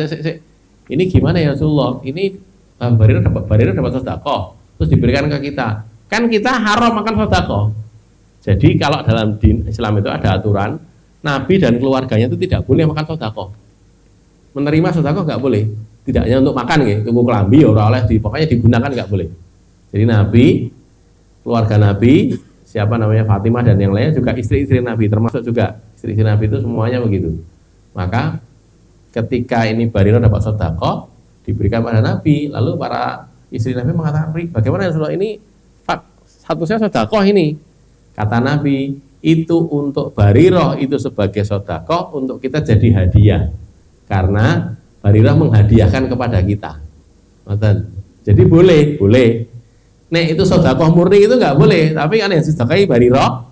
Ini gimana ya Rasulullah? Ini Barirah dapat sedekah, terus diberikan ke kita. Kan kita haram makan sedekah. Jadi kalau dalam din Islam itu ada aturan, Nabi dan keluarganya itu tidak boleh makan sedekah. Menerima sedekah nggak boleh. Tidak hanya untuk makan gitu, tuku kelambi ora oleh pokoknya digunakan nggak boleh. Jadi Nabi, keluarga Nabi, siapa namanya Fatimah dan yang lainnya juga istri-istri Nabi, termasuk juga istri-istri Nabi itu semuanya begitu. Maka ketika ini Barirah dapat sedekah diberikan pada Nabi, lalu para istri Nabi mengatakan, bagaimana Rasulullah, ini statusnya sedekah ini. Kata Nabi, itu untuk Barirah itu sebagai sedekah, untuk kita jadi hadiah. Karena Barirah menghadiahkan kepada kita. Jadi boleh. Nek itu sedekah murni itu nggak boleh, tapi kan yang sedekahi Barirah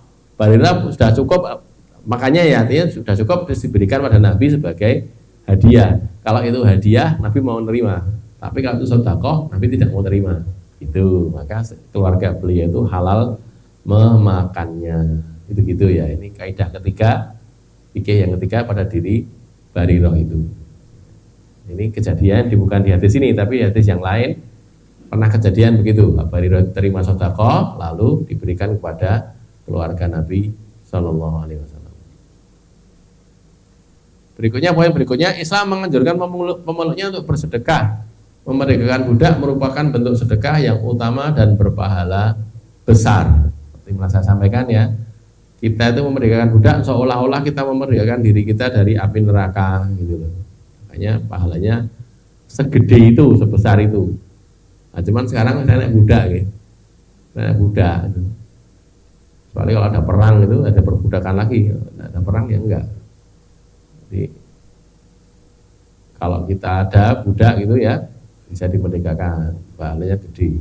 sudah cukup, makanya ya artinya sudah cukup diberikan pada Nabi sebagai hadiah. Kalau itu hadiah, Nabi mau nerima. Tapi kalau itu sedekah, Nabi tidak mau terima. Itu maka keluarga beliau itu halal memakannya. Itu ya. Ini kaidah ketiga, fikih yang ketiga pada diri Barirah itu. Ini kejadian bukan di hadis ini, tapi di hadis yang lain pernah kejadian begitu. Barirah terima sedekah lalu diberikan kepada keluarga Nabi Shallallahu Alaihi Wasallam. Poin berikutnya, Islam menganjurkan pemeluknya untuk bersedekah. Memerdekakan budak merupakan bentuk sedekah yang utama dan berpahala besar. Seperti yang saya sampaikan ya, kita itu memerdekakan budak seolah-olah kita memerdekakan diri kita dari api neraka gitu loh. Makanya pahalanya segede itu, sebesar itu. Nah, cuman sekarang saya naik budak gitu. Naik budak gitu. Soalnya kalau ada perang itu ada perbudakan lagi, ada perang ya enggak. Jadi kalau kita ada budak gitu ya bisa dimerdekakan, pahalanya gede.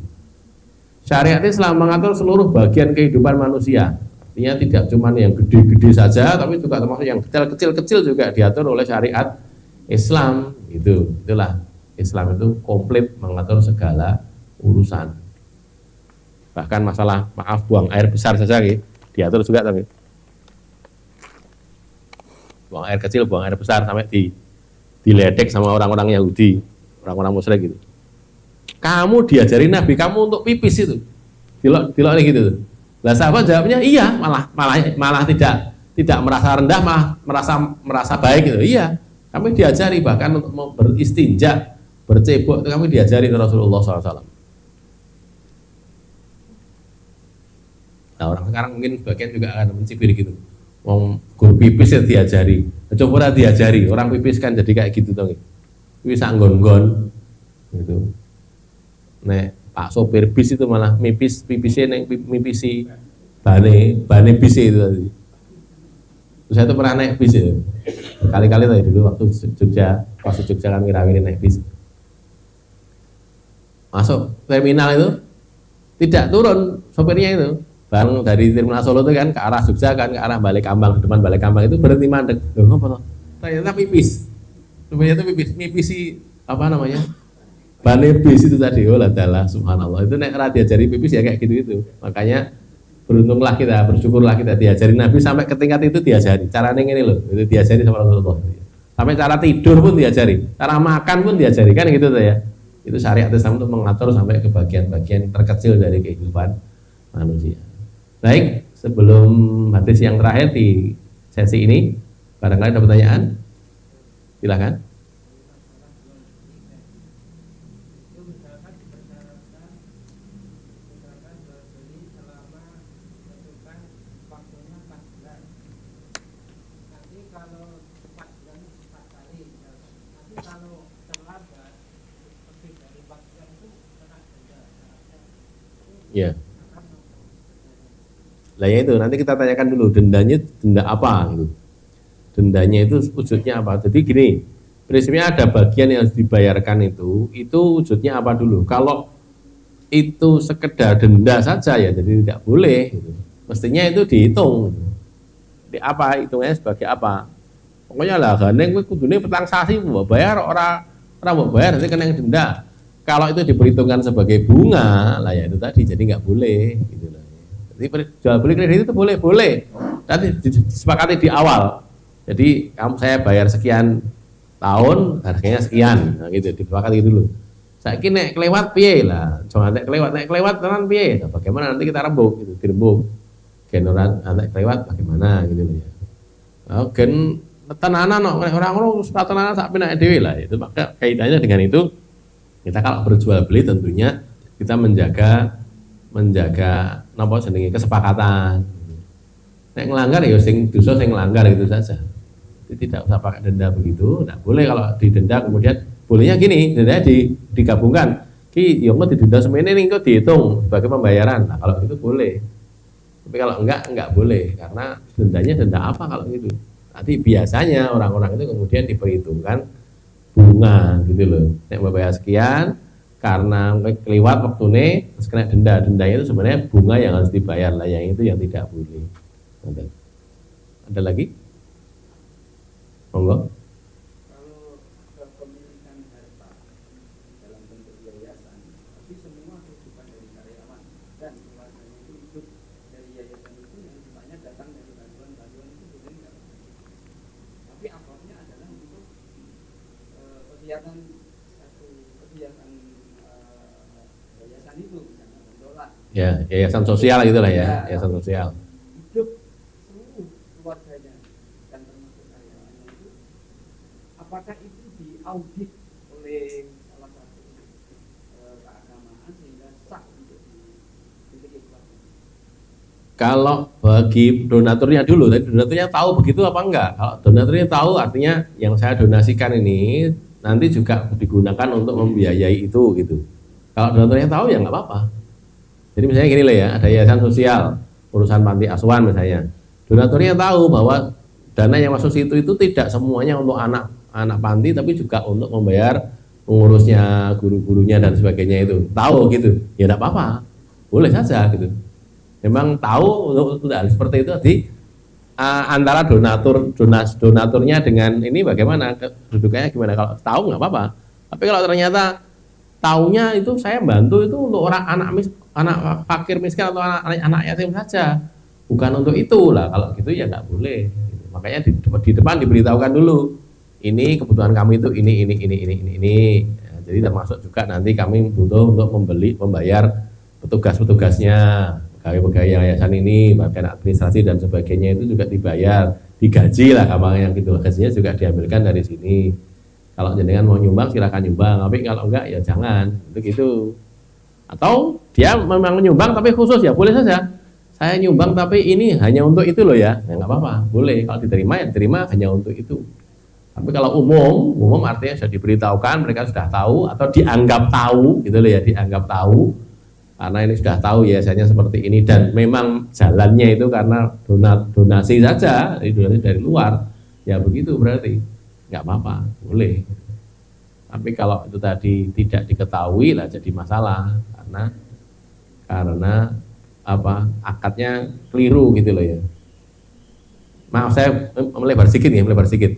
Syariat Islam mengatur seluruh bagian kehidupan manusia. Artinya tidak cuma yang gede-gede saja, tapi juga termasuk yang kecil-kecil juga diatur oleh syariat Islam. Itulah Islam itu komplit mengatur segala urusan. Bahkan masalah maaf buang air besar saja diatur juga, tapi buang air kecil, buang air besar sampai diledek sama orang-orang Yahudi, orang-orang musyrik gitu. Kamu diajari Nabi kamu untuk pipis itu, dilok gitu. Lah sahabat jawabnya iya, malah tidak merasa rendah, malah merasa baik gitu. Iya, kami diajari bahkan untuk beristinja, bercebok itu kami diajari oleh Rasulullah SAW. Nah orang sekarang mungkin sebagian juga akan mencibir gitu. Wong guru pipis ya diajari, coba diajari orang pipis kan jadi kayak gitu dong. Bisa nggon-nggon gitu. Nek Pak sopir bis itu malah pipisnya mipisi bane bis itu tadi. Terus saya tuh pernah naik bis ya. Kali-kali tadi dulu waktu Jogja, pas Jogja kan ngirawin naik bis. Masuk terminal itu tidak turun sopirnya itu. Bareng dari terminal Solo itu kan ke arah Jogja kan, ke arah Balik Kambang, depan Balik Kambang itu berhenti mandek. Loh ngapa toh? Ternyata pipis. Sopirnya itu mipisi apa namanya? Bane bis itu tadi, oh ladalah subhanallah. Itu nek ra diajari pipis ya kayak gitu-gitu. Makanya beruntunglah kita, bersyukurlah kita diajari Nabi sampai ke tingkat itu diajari. Caranya ngene loh, itu diajari sama Rasulullah. Sampai cara tidur pun diajari, cara makan pun diajari kan gitu tuh ya. Itu syariat Islam untuk mengatur sampai ke bagian-bagian terkecil dari kehidupan manusia. Baik, sebelum hadis yang terakhir di sesi ini, barangkali ada pertanyaan? Silakan. Ya. Lah ya itu nanti kita tanyakan dulu dendanya denda apa gitu. Dendanya itu wujudnya apa? Jadi gini, prinsipnya ada bagian yang harus dibayarkan itu wujudnya apa dulu. Kalau itu sekedar denda saja ya jadi tidak boleh gitu. mestinya itu dihitung. Di apa hitungnya sebagai apa? Pokoknya lah gandeng kowe kudune petang sasi mbok bayar ora mbok bayar nanti kena denda. Kalau itu diperhitungkan sebagai bunga, lah ya itu tadi jadi nggak boleh gitu loh. Jadi jual beli kredit itu boleh. Nanti disepakati di awal. Jadi saya bayar sekian tahun, harganya sekian, nah gitu disepakati dulu. Saiki nek kelewat piye lah, jangan nek kelewat tenan piye? Nah, bagaimana nanti kita rembuk gitu, dirembuk. Generan nek kelewat bagaimana gitu loh ya. Oh, gen tenanan orang-orang tenanan sak penak dhewe lah itu maka kaitannya dengan itu. Kita kalau berjual beli tentunya kita menjaga napa jenenge kesepakatan. Nek ngelanggar ya sing dosa sing ngelanggar itu saja. Jadi tidak usah pakai denda begitu. Tidak boleh kalau didenda kemudian bolehnya gini, denda digabungkan. Ki yo engko didenda semene ning kok dihitung sebagai pembayaran. Nah, kalau itu boleh. Tapi kalau enggak boleh karena dendanya denda apa kalau gitu. Nanti biasanya orang-orang itu kemudian diperhitungkan bunga gitu loh. Nek bayar sekian karena kelewat waktunya terus kena denda itu sebenarnya bunga yang harus dibayar lah, yang itu yang tidak boleh. Ada lagi? Monggo. Kalau kepemilikan harta dalam bentuk yayasan, tapi semua kehidupan dari karyawan dan keluarganya itu hidup dari yayasan itu yang sifatnya datang dari bantuan itu boleh nggak? Tapi asalnya adalah untuk kegiatan yayasan itu misalnya mendola. Ya, yayasan sosial gitulah ya, yayasan sosial. Hidup seluruh keluarganya dan termasuk karyawannya itu, apakah itu diaudit oleh salah satu keagamaan sehingga sah untuk dimiliki keluarga? Kalau bagi donaturnya dulu, tadi donaturnya tahu begitu apa enggak? Kalau donaturnya tahu artinya yang saya donasikan ini nanti juga digunakan untuk membiayai itu gitu. Kalau donaturnya tahu ya nggak apa-apa. Jadi misalnya gini lah ya, ada yayasan sosial, urusan panti asuhan misalnya. Donaturnya tahu bahwa dana yang masuk situ itu tidak semuanya untuk anak panti, tapi juga untuk membayar pengurusnya, guru-gurunya dan sebagainya itu. Tahu gitu, ya tidak apa-apa, boleh saja gitu. Memang tahu untuk hal seperti itu tadi antara donaturnya dengan ini bagaimana kedudukannya gimana. Kalau tahu nggak apa-apa. Tapi kalau ternyata taunya itu saya bantu itu untuk orang anak fakir miskin atau anak yatim saja, bukan untuk itu lah. Kalau gitu ya nggak boleh. Makanya di depan diberitahukan dulu. Ini kebutuhan kami itu ini. Ya, jadi termasuk juga nanti kami butuh untuk membayar petugas-petugasnya. Pegawai yayasan ini, bahkan administrasi dan sebagainya itu juga dibayar, digaji lah gampangnya gitu. Gajinya juga diambilkan dari sini. Kalau jenengan mau nyumbang silakan nyumbang, tapi kalau enggak ya jangan. Untuk itu. Atau dia memang menyumbang tapi khusus ya boleh saja. Saya nyumbang tapi ini hanya untuk itu loh ya. Ya enggak apa-apa, boleh. Kalau diterima ya diterima hanya untuk itu. Tapi kalau umum artinya sudah diberitahukan, mereka sudah tahu atau dianggap tahu gitu loh ya, dianggap tahu. Karena ini sudah tahu yayasannya seperti ini dan memang jalannya itu karena donasi saja, donasi dari luar, ya begitu berarti nggak apa-apa, boleh. Tapi kalau itu tadi tidak diketahui lah jadi masalah karena apa akadnya keliru gitu loh ya. Maaf saya melebar sedikit.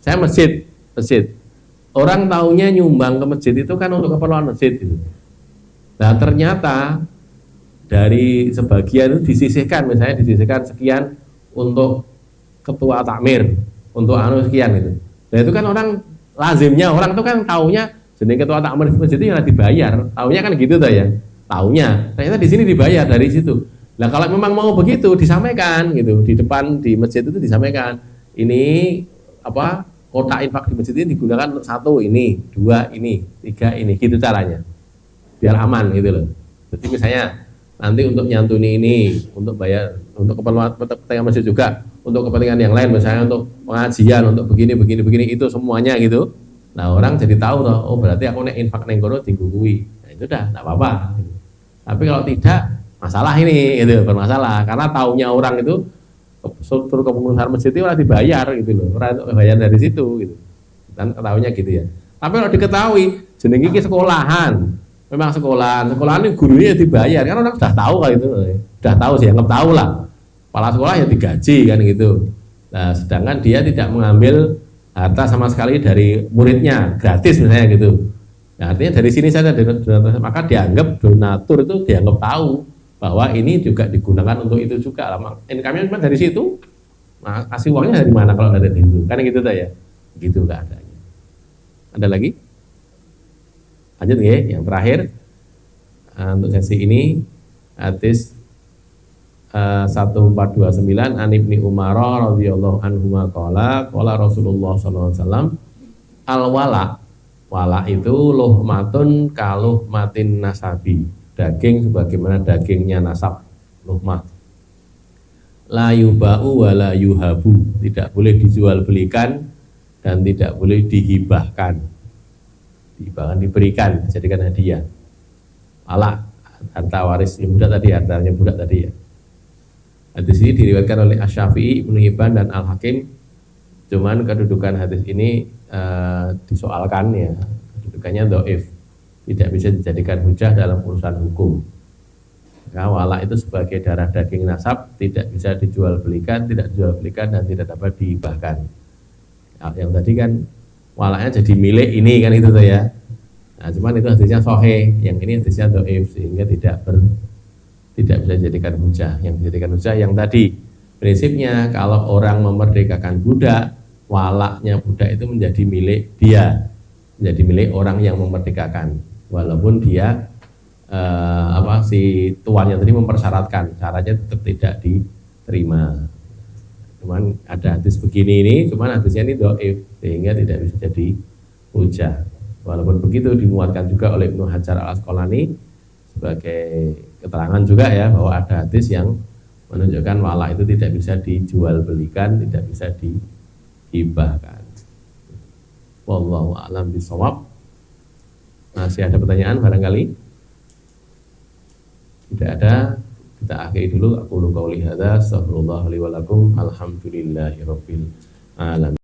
Saya masjid. Orang taunya nyumbang ke masjid itu kan untuk keperluan masjid gitu. Nah ternyata dari sebagian itu disisihkan sekian untuk ketua takmir, untuk sekian gitu. Nah itu kan orang lazimnya orang itu kan taunya jadi ketua takmir masjid itu yang dibayar, taunya kan gitu tuh ya, taunya. Ternyata di sini dibayar dari situ. Nah kalau memang mau begitu disampaikan gitu di depan di masjid itu disampaikan ini apa kotak infak di masjid ini digunakan untuk 1 ini, 2 ini, 3 ini, gitu caranya. Biar aman gitu loh. Jadi misalnya nanti untuk nyantuni ini, untuk bayar, untuk keperluan kepentingan masjid juga, untuk kepentingan yang lain, misalnya untuk pengajian, untuk begini itu semuanya gitu. Nah orang jadi tahu toh, oh berarti aku nek infak neng kono digugui. Nah itu dah, nggak apa-apa. Tapi kalau tidak, masalah ini, itu bermasalah. Karena taunya orang itu struktur kepengurusan masjid itu orang dibayar gitu loh, orang bayar dari situ gitu. Dan ketahuinya gitu ya. Tapi kalau diketahui, jenenge sekolahan. Memang sekolahan ini gurunya dibayar, karena orang sudah tahu kalau itu, sudah tahu sih, anggap tahu lah. Kepala sekolah ya digaji kan gitu. Nah, sedangkan dia tidak mengambil harta sama sekali dari muridnya, gratis misalnya gitu. Nah, artinya dari sini saja, maka dianggap donatur itu dianggap tahu bahwa ini juga digunakan untuk itu juga. Income-nya cuma dari situ, nah, kasih uangnya dari mana kalau dari itu? Kan gitu tuh ya, gitu keadaannya. Ada lagi? Lanjut ya, yang terakhir untuk sesi ini hadis 1429 an Ibni Umar radhiyallahu anhu qala Rasulullah sallallahu alaihi wasallam wala itu luhmatun kaluhmatin nasabi, daging sebagaimana dagingnya nasab, luhmah. La yuba'u wa la yuhabu, tidak boleh dijual belikan dan tidak boleh dihibahkan. Dihibahkan, diberikan, dijadikan hadiah. Wala, harta waris budak tadi, hartanya budak tadi ya. Hadis ini diriwayatkan oleh Asy-Syafi'i, Ibnu Hibban dan Al-Hakim. Cuman kedudukan hadis ini disoalkan ya, kedudukannya dhaif, tidak bisa dijadikan hujah dalam urusan hukum. Maka wala itu sebagai darah daging nasab tidak bisa dijual belikan, tidak dijual belikan dan tidak dapat dihibahkan. Yang tadi kan walanya jadi milik ini kan itu tuh ya. Nah, cuman itu hadisnya sahih, yang ini hadisnya dhaif sehingga tidak bisa dijadikan hujah. Yang dijadikan hujah yang tadi, prinsipnya kalau orang memerdekakan budak, walaknya budak itu menjadi milik dia, menjadi milik orang yang memerdekakan, walaupun dia si tuannya tadi mempersyaratkan, caranya tetap tidak diterima. Cuman ada hadis begini ini, cuman hadisnya ini dhaif sehingga tidak bisa jadi hujah. Walaupun begitu dimuatkan juga oleh Ibnu Hajar Al-Asqalani sebagai keterangan juga ya, bahwa ada hadis yang menunjukkan wala itu tidak bisa dijual belikan, tidak bisa dihibahkan. Wallahu a'lam bishawab. Masih ada pertanyaan barangkali? Tidak ada, kita akhiri dulu. Aku qauli hadza, astaghfirullah li wa lakum, alhamdulillahirabbil alamin.